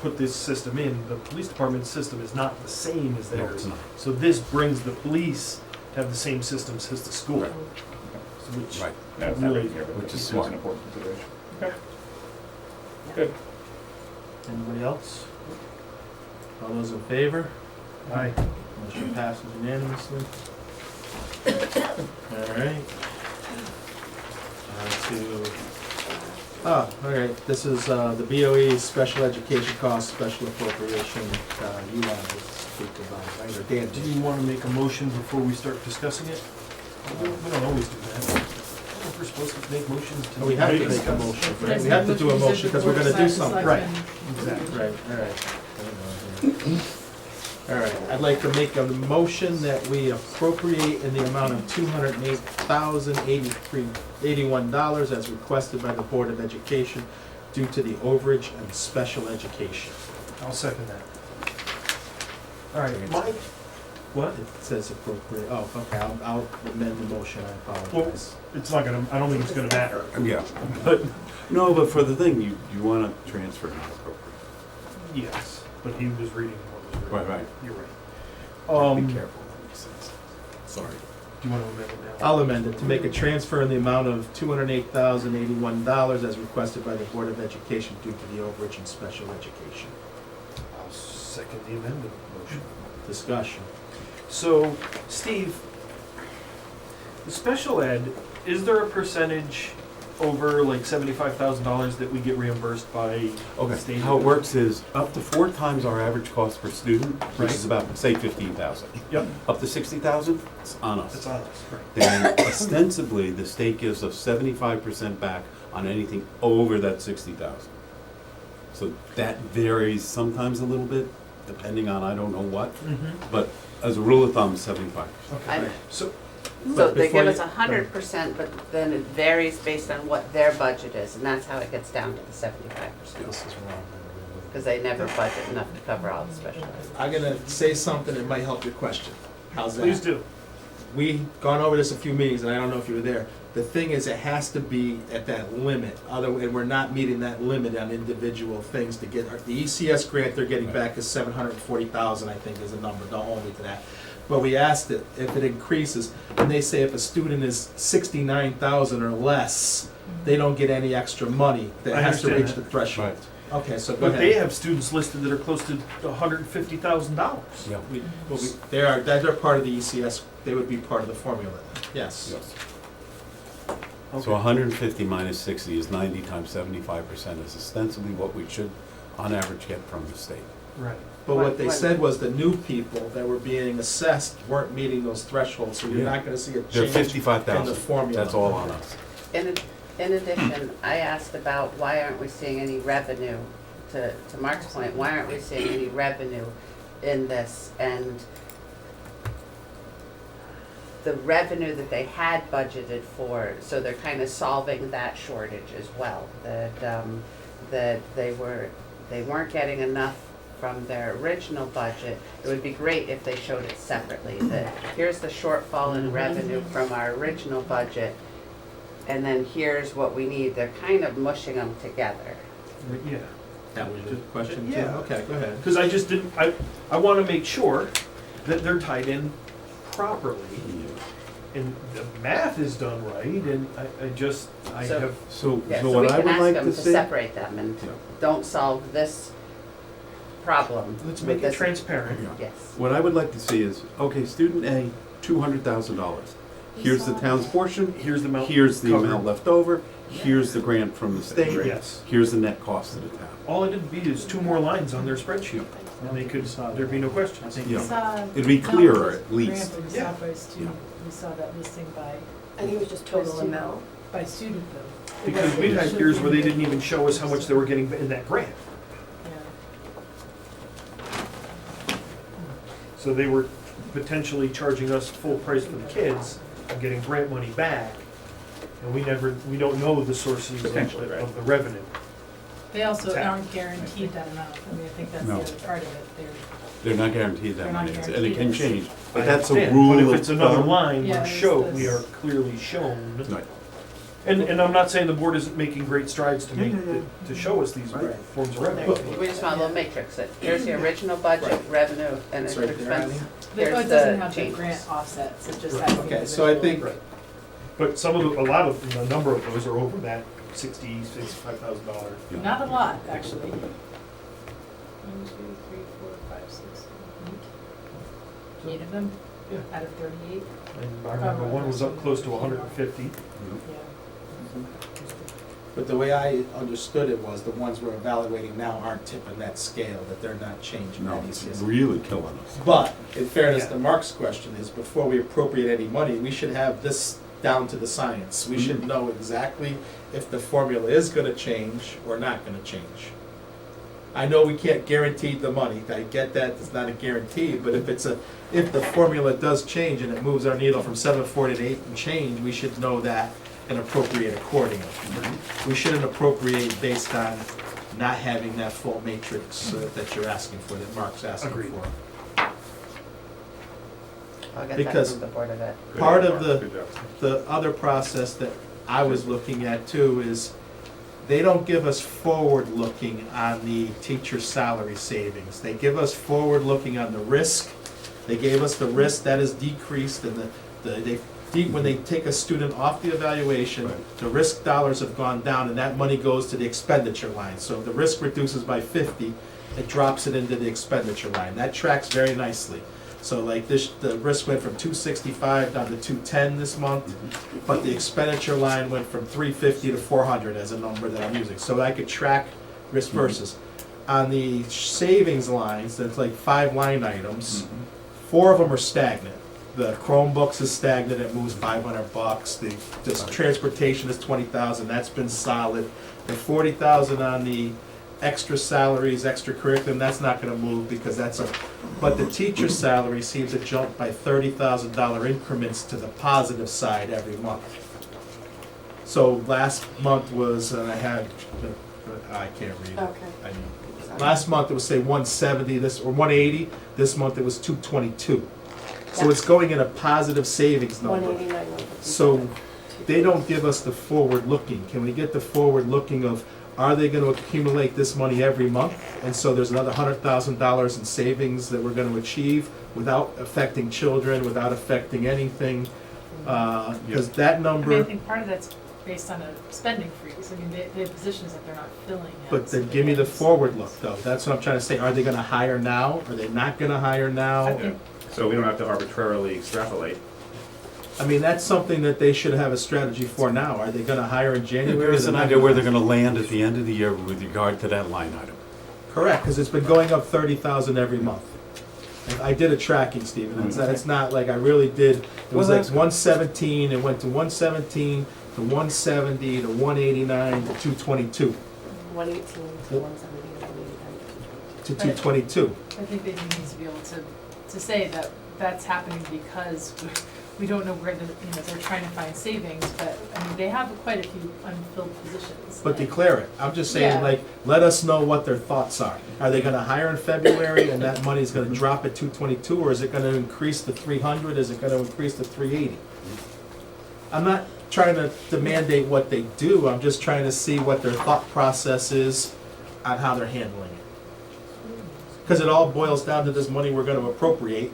put this system in. The police department's system is not the same as No, it's theirs. not. So this brings the police to have the same systems as the school. Right. Which, Right. That's Really, not here, but which it's is it's smart. an important consideration. Good. Anybody else? All those in favor? I, Motion passes unanimously. All right. All right, this is the BOE Special Education Cost Special Appropriation. You want to speak about, right, or Dan? do you want to make a motion before we start discussing it? We don't always do that. I don't know if we're supposed to make motions to. We have to make a discuss. motion, right? Yes, We have to do a you said motion because we're before, gonna do besides the something. selectmen. Exactly. Right, all right. I'd like to make a motion that we appropriate in the amount of $208,081 as requested by the Board of Education due to the overage and special education. I'll second that. All right, Mike, what? It says appropriate, oh, okay, I'll amend the motion, I apologize. It's not gonna, I don't think it's gonna matter. Yeah. But, No, but for the thing, you want to transfer not appropriate. yes, but he was reading what was written. Right. You're right. Be careful what you say. Sorry. Do you want to amend it now? I'll amend it to make a transfer in the amount of $208,081 as requested by the Board of Education due to the overage and special education. I'll second the amended motion. Discussion. So, Steve, the special ed, is there a percentage over like $75,000 that we get reimbursed by the Okay, state? how it works is up to 4 times our average cost per student, which Right. is about, say, 15,000. Yep, Up to 60,000, it's on that's us. on us, right. Then ostensibly, the state gives us 75% back on anything over that 60,000. So that varies sometimes a little bit, depending on I don't know what, but as a rule of thumb, 75%. I- Okay, so, So But they before give us you- 100%, but then it varies based on what their budget is, and that's how it gets down to the 75%. This is wrong. Because they never budget enough to cover all the special ed. I'm gonna say something that might help your question. How's that? please do. We gone over this a few meetings, and I don't know if you were there. The thing is, it has to be at that limit, and we're not meeting that limit on individual things to get, the ECS grant they're getting back is 740,000, I think is the number, don't hold me to that. But we asked it, if it increases, and they say if a student is 69,000 or less, they don't get any extra money, that I has to understand reach the that. threshold. Okay, so go But they ahead. have students listed that are close to $150,000. Yeah. They are, they're part of the ECS, they would be part of the formula, yes. Yes. Okay. So 150 minus 60 is 90 times 75% is ostensibly what we should, on average, get from the state. Right. But what they What- said was the new people that were being assessed weren't meeting those thresholds, so you're Yeah. not gonna see a They're change in the 55,000. formula. That's all on us. In addition, I asked about why aren't we seeing any revenue, to Mark's point, why aren't we seeing any revenue in this? And the revenue that they had budgeted for, so they're kind of solving that shortage as well. That they weren't getting enough from their original budget. It would be great if they showed it separately, that here's the shortfall in revenue from our original budget, and then here's what we need. They're kind of mushing them together. Yeah. That was your question too? Yeah. Okay, go ahead. Because I just didn't, I want to make sure that they're tied in properly, and the math is done right, and I So- have, So, Yeah, so so we what I can would ask like them to to see. separate them and Yeah. don't solve this problem. let's with make it this- transparent. Yes. What I would like to see is, okay, student A, $200,000. Here's the town's portion, Here's the amount. here's the covered. amount left over, here's the grant from the state, Yes. here's the net cost to the town. All it would be is 2 more lines on their spreadsheet, and they could, there'd be no questions. Yeah. It'd be clearer at least. We saw by student, we saw that listing by, I think it was just total amount. by student though. Because we've had years where they didn't even show us how much they were getting in that grant. Yeah. So they were potentially charging us full price for the kids and getting grant money back. And we don't know the sources Potentially, right. of the revenue. They also Tap. aren't guaranteed that amount. I mean, I think that's the No. other part of it. They're not guaranteed that They're not money, and it guaranteed can this. change. I But that's a understand, rule of But if it's another thumb. line, Yeah, we're there's shown, we this. are clearly shown. Right. And I'm not saying the board isn't making great strides to make, Yeah. to show us these Right. forms of revenue. We just want a little matrix, that here's the original budget, revenue, and It's right there, expense. But Here's it doesn't the have the changes. grant offsets, it just Right. has the Okay, so I think, Right. But some of the, a lot of, a number of those are over that $65,000. Not a lot, actually. 1, 2, 3, 4, 5, 6, 7, 8 of them Yeah. out of 38. And I remember one was up close to 150. Yeah. but the way I understood it was the ones we're evaluating now aren't tipping that scale, that they're not changing No, that it's easily. really killing us. But, in fairness Yeah. to Mark's question, is before we appropriate any money, we should have this down to the science. We should know exactly if the formula is gonna change or not gonna change. I know we can't guarantee the money, I get that, it's not a guarantee, but if the formula does change and it moves our needle from 740 to 8 and change, we should know that and appropriate accordingly. We shouldn't appropriate based on not having that full matrix that you're asking for, that Mark's asking Agreed. for. I'll get that Because- from the Board of Ed. Good Part job, of Mark. the- Good job. The other process that I was looking at too is, they don't give us forward-looking on the teacher salary savings. They give us forward-looking on the risk. They gave us the risk that is decreased, and when they take a student off the evaluation, Right. the risk dollars have gone down, and that money goes to the expenditure line. So if the risk reduces by 50, it drops it into the expenditure line. That tracks very nicely. So like this, the risk went from 265 down to 210 this month, but the expenditure line went from 350 to 400 as a number that I'm using. So I could track risk versus. On the savings lines, there's like 5 line items. 4 of them are stagnant. The Chromebooks is stagnant, it moves $500. The transportation is 20,000, that's been solid. The 40,000 on the extra salaries, extra curriculum, that's not gonna move because but the teacher salary seems to jump by $30,000 increments to the positive side every month. So last month was, and I had, I can't read it. Okay. Last month it was say 170, or 180, this month it was 222. So it's going in a positive savings number. 189, 157. So they don't give us the forward looking. Can we get the forward looking of, are they gonna accumulate this money every month? And so there's another $100,000 in savings that we're gonna achieve without affecting children, without affecting anything. Because that I mean, I number, think part of that's based on a spending freeze. I mean, they have positions that they're not filling yet. but so then they give me the can't- forward look though. That's what I'm trying to say. Are they gonna hire now? Are they not gonna hire I now? think So we don't have to arbitrarily extrapolate. I mean, that's something that they should have a strategy for now. Are they gonna hire in January? Give us They're an not idea where they're gonna- gonna land at the end of the year with regard to that line item. Correct, because it's been going up 30,000 every month. And I did a tracking, Stephen, it's not like I really did, it was Well, like that's- 117, it went to 117, to 170, to 189, to 222, 118 to 170 to 189. to 222. I think they do need to be able to say that that's happening because we don't know where they're trying to find savings, but, I mean, they have quite a few unfilled positions. But declare it, I'm just saying, Yeah. like, let us know what their thoughts are. Are they gonna hire in February and that money's gonna drop at 222, or is it gonna increase to 300, is it gonna increase to 380? I'm not trying to mandate what they do, I'm just trying to see what their thought process is on how they're handling it. Because it all boils down to this money we're gonna appropriate,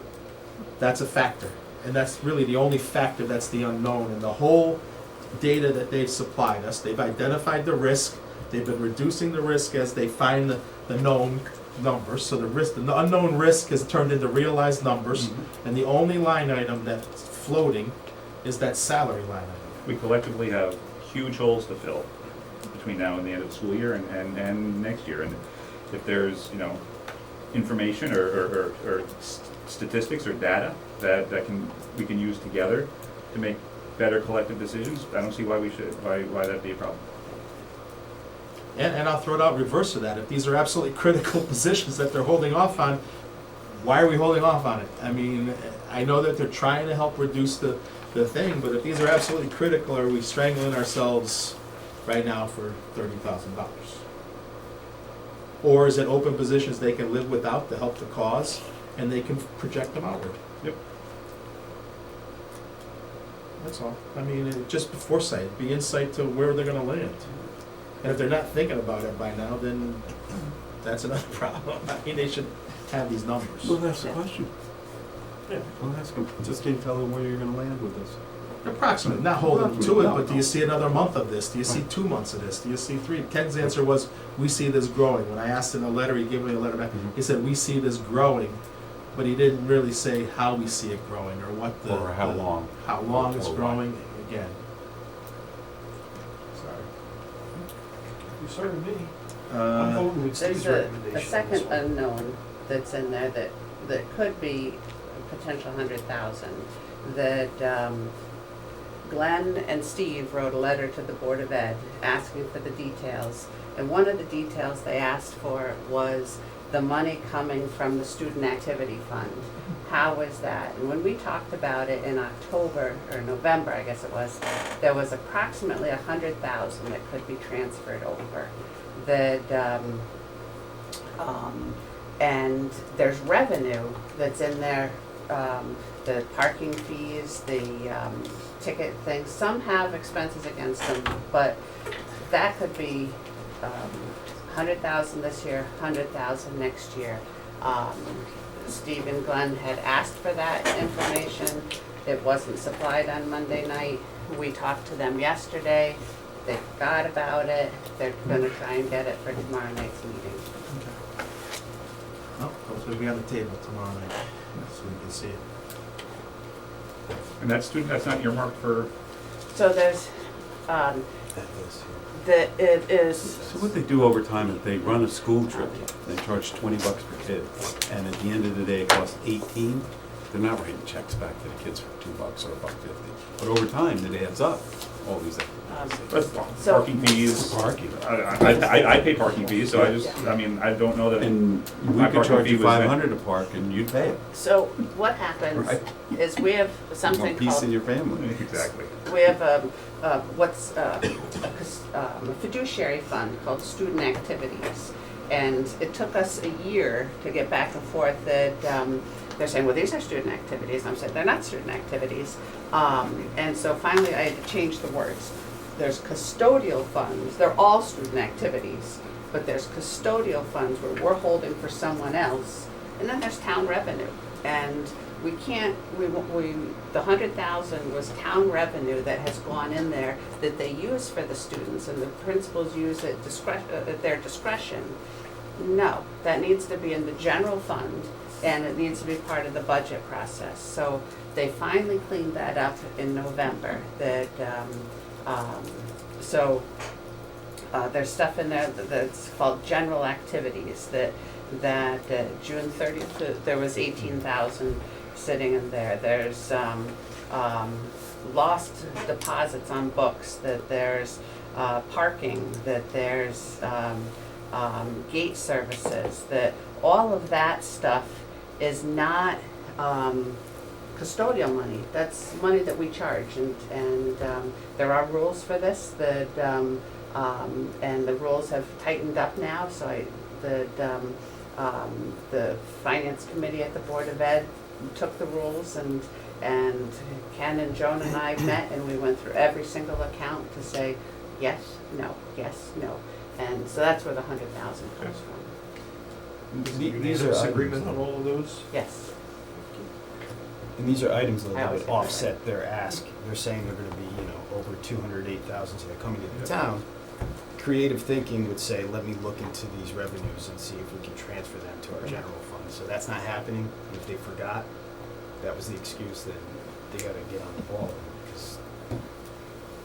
that's a factor. And that's really the only factor that's the unknown. And the whole data that they've supplied us, they've identified the risk, they've been reducing the risk as they find the known numbers. So the unknown risk has turned into realized numbers, and the only line item that's floating is that salary line item. We collectively have huge holes to fill between now and the end of the school year and next year. And if there's, information or statistics or data that we can use together to make better collective decisions, I don't see why that'd be a problem. And I'll throw it out reverse of that. If these are absolutely critical positions that they're holding off on, why are we holding off on it? I mean, I know that they're trying to help reduce the thing, but if these are absolutely critical, are we strangling ourselves right now for $30,000? Or is it open positions they can live without to help the cause, and they can project them outward? Yep. That's all. I mean, just foresight, be insight to where they're gonna land. And if they're not thinking about it by now, then that's another problem. I mean, they should have these numbers. Well, that's the question. Yeah. Well, ask them, just can't tell them where you're gonna land with this. Approximately, not hold them to it, but do you see another month of this? Do you see 2 months of this? Do you see 3? Ken's answer was, we see this growing. When I asked in a letter, he gave me a letter back, he said, we see this growing, but he didn't really say how we see it growing, or what the. Or how long. How long it's Or what. growing, again. Sorry. You serve me. I'm Uh, voting with Steve's There's recommendation. a on this second one. unknown that's in there that could be a potential 100,000. That Glenn and Steve wrote a letter to the Board of Ed asking for the details. And one of the details they asked for was the money coming from the Student Activity Fund. How is that? And when we talked about it in October, or November, I guess it was, there was approximately 100,000 that could be transferred over. That, and there's revenue that's in there, the parking fees, the ticket things. Some have expenses against them, but that could be 100,000 this year, 100,000 next year. Steve and Glenn had asked for that information. It wasn't supplied on Monday night. We talked to them yesterday. They forgot about it. They're gonna try and get it for tomorrow night's meeting. Well, hopefully it'll be on the table tomorrow night, so we can see it. And that student, that's not earmarked for, So there's, That is. it is, So what they do over time is they run a school trip, they charge $20 per kid, and at the end of the day, it costs 18. They're not writing checks back to the kids for $2 or $1.50. But over time, it adds up, all these that's So- parking fees. parking. I pay parking fees, so I mean, I don't know that. And we My could parking charge fee you was that- $500 to park, and you'd pay it. so what happens Right. is we have You something want peace in called, your family. Exactly. we have a fiduciary fund called Student Activities. And it took us a year to get back and forth that, they're saying, well, these are student activities. I'm saying, they're not student activities. And so finally I had to change the words. There's custodial funds, they're all student activities, but there's custodial funds where we're holding for someone else. And then there's town revenue. And we can't, the 100,000 was town revenue that has gone in there that they use for the students, and the principals use at their discretion. No, that needs to be in the general fund, and it needs to be part of the budget process. So they finally cleaned that up in November, that, there's stuff in there that's called general activities, that June 30th, there was 18,000 sitting in there. There's lost deposits on books, that there's parking, that there's gate services, that all of that stuff is not custodial money. That's money that we charge, and there are rules for this, that and the rules have tightened up now, so the finance committee at the Board of Ed took the rules, and Ken and Joan and I met, and we went through every single account to say yes, no, yes, no. And so that's where the 100,000 comes from. These are agreement on all of those? Yes. And these are items though I that always would get that right. offset their ask. They're saying they're gonna be, over 208,000, so they're coming to the town. Creative thinking would say, let me look into these revenues and see if we can transfer them to our general fund. So that's not happening. If they forgot, that was the excuse, then they gotta get on the ball, because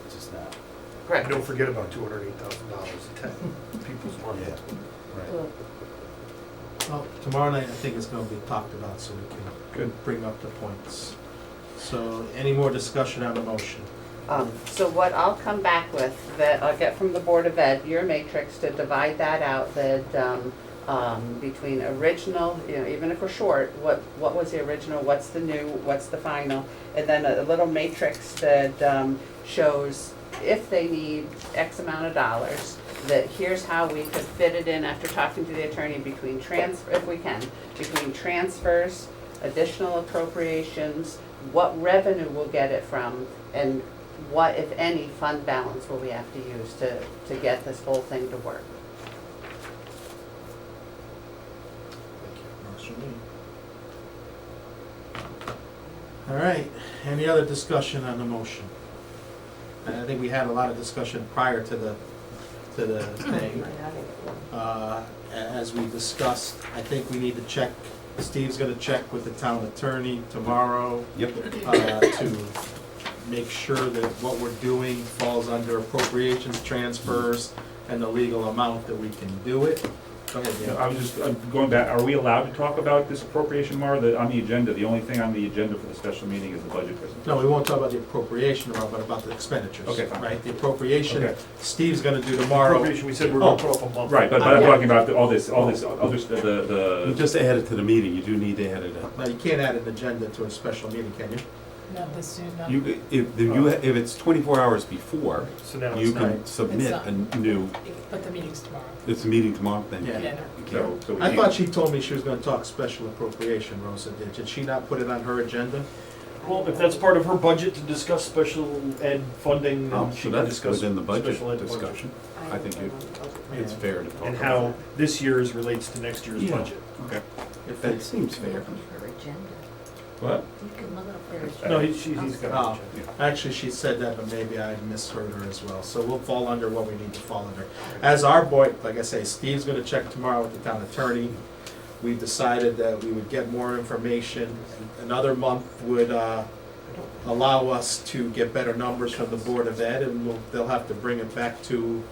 it's just not. Correct. Don't forget about $208,000 in people's money. Right. Well, tomorrow night, I think it's gonna be talked about, so we can bring up the points. So, any more discussion on the motion? So what I'll come back with, that I'll get from the Board of Ed, your matrix, to divide that out, that between original, even if we're short, what was the original, what's the new, what's the final, and then a little matrix that shows if they need X amount of dollars, that here's how we could fit it in after talking to the attorney between if we can, between transfers, additional appropriations, what revenue we'll get it from, and what, if any, fund balance will we have to use to get this whole thing to work. Works for me. All right, any other discussion on the motion? And I think we had a lot of discussion prior to the thing. As we discussed, I think we need to check, Steve's gonna check with the town attorney tomorrow Yep. to make sure that what we're doing falls under appropriations, transfers, and the legal amount that we can do it. Go ahead, Dan. I was just going back, are we allowed to talk about this appropriation tomorrow? On the agenda, the only thing on the agenda for the special meeting is the budget presentation. No, we won't talk about the appropriation tomorrow, but about the expenditures. Okay, fine. Right, the appropriation, Okay. Steve's gonna do tomorrow. Appropriation, we said we're gonna put up a month. Right, but I'm Yeah. talking about all this other, You just add it to the meeting, you do need to add it in. Now, you can't add an agenda to a special meeting, can you? Not this soon, not. If it's 24 hours before, So now you it's not. can submit It's a new, But the meeting's tomorrow. it's a meeting tomorrow, then. Yeah. Yeah, no. so we I can't- thought she told me she was gonna talk special appropriation, Rosa did. Did she not put it on her agenda? Well, if that's part of her budget to discuss special ed funding, Oh, then she so can that's discuss within the budget special ed budget. discussion. I think it's fair to talk about. And how this year's relates to next year's Yeah. budget. Okay. If That it's, seems fair. Her agenda. What? You can look up her agenda. No, he's got Oh. an agenda. actually, she said that, but maybe I misheard her as well. So we'll fall under what we need to fall under. As our boy, like I say, Steve's gonna check tomorrow with the town attorney. We decided that we would get more information. Another month would, allow us to get better numbers from the Board of Ed, and they'll have to bring it back to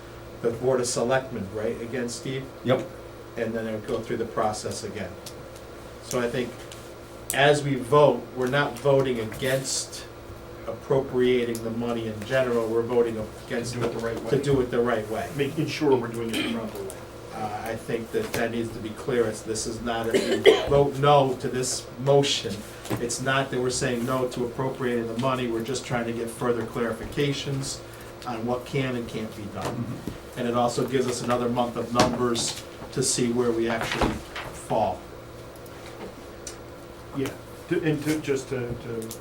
the Board of Selectmen, right, again, Steve? Yep. And then it would go through the process again. So I think as we vote, we're not voting against appropriating the money in general, we're voting against Do it the right to way. do it the right way. Making sure we're doing it the proper way. I think that needs to be clear, this is not, if you vote no to this motion, it's not that we're saying no to appropriating the money, we're just trying to get further clarifications on what can and can't be done. And it also gives us another month of numbers to see where we actually fall. Yeah, just to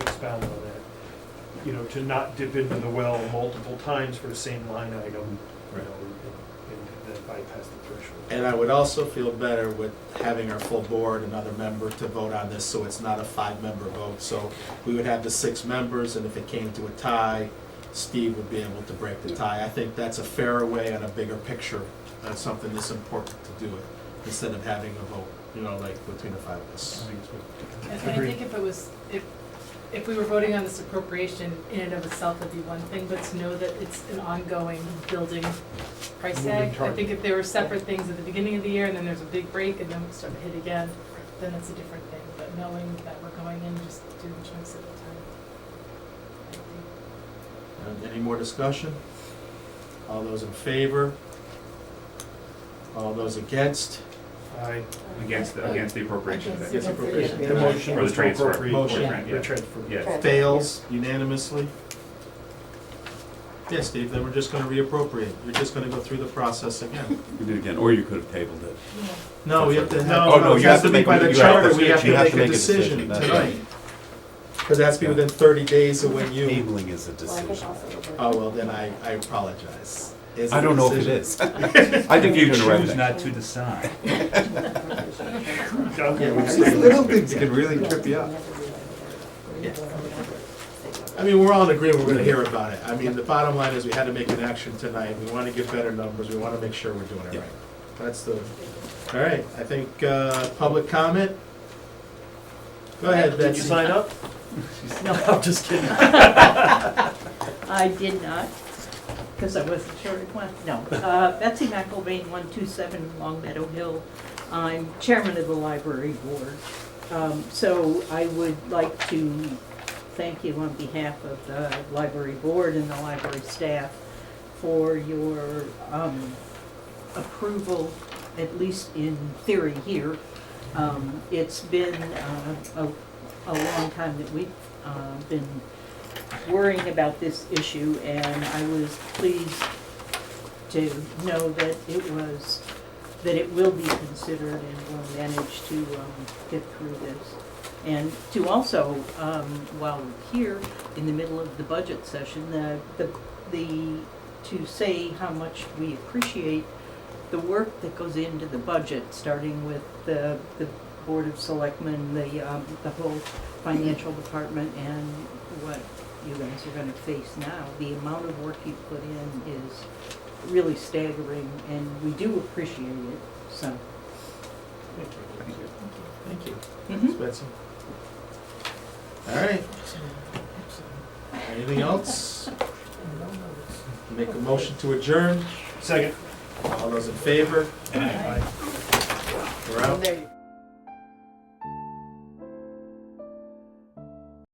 expound on that, you know, to not dip into the well multiple times for the same line item, you know, and then bypass the threshold. And I would also feel better with having our full board, another member to vote on this, so it's not a 5-member vote. So we would have the 6 members, and if it came to a tie, Steve would be able to break the tie. I think that's a fairer way and a bigger picture on something this important to do it, instead of having a vote, you know, like between the 5 of us. And I think if it was, if we were voting on this appropriation in and of itself, it'd be one thing, but to know that it's an ongoing building price Moving tag. I target. think if there were separate things at the beginning of the year and then there's a big break and then we start to hit again, then it's a different thing. But knowing that we're going in, just doing chunks at a time. I think. Any more discussion? All those in favor? All those against? Aye. Against the appropriation. Against Yes, appropriation. The motion Or was the to transfer. appropriate. Motion. The transfer. Yeah. Fails unanimously? Yes, Steve, then we're just gonna reappropriate. You're just gonna go through the process again. You do it again, or you could have tabled it. No, we have to have, No, Oh, no, it you has have to to be make- by the you have charter, to- we have you to have make to a make a decision decision, that's tonight. Because it has to be within 30 days of when you, Tabling is a Well, I think decision. also the board- oh, well, then I apologize. Is I it don't a know if it decision? is. I think you can write Choose that. not to decide. Okay, we These see. little things It can really trip you up. I mean, we're all in agreement, we're gonna hear about it. I mean, the bottom line is we had to make an action tonight. We wanna get better numbers, we wanna make sure we're doing it Yeah. right. That's the, all right, I think, public comment? Go ahead, Did you Betsy. sign up? No, I'm just kidding. I did not, because I wasn't sure it went. No. Betsy McElvain, 127 Long Meadow Hill. I'm chairman of the library board. So I would like to thank you on behalf of the library board and the library staff for your approval, at least in theory here. It's been a long time that we've been worrying about this issue, and I was pleased to know that it will be considered and we'll manage to get through this. And to also, while we're here, in the middle of the budget session, to say how much we appreciate the work that goes into the budget, starting with the Board of Selectmen, the whole financial department, and what you guys are gonna face now. The amount of work you put in is really staggering, and we do appreciate it, so. Thank you. Mhm. Ms. Betsy. All right. Anything else? Make a motion to adjourn. Second. All those in favor? Aye. We're out. There you-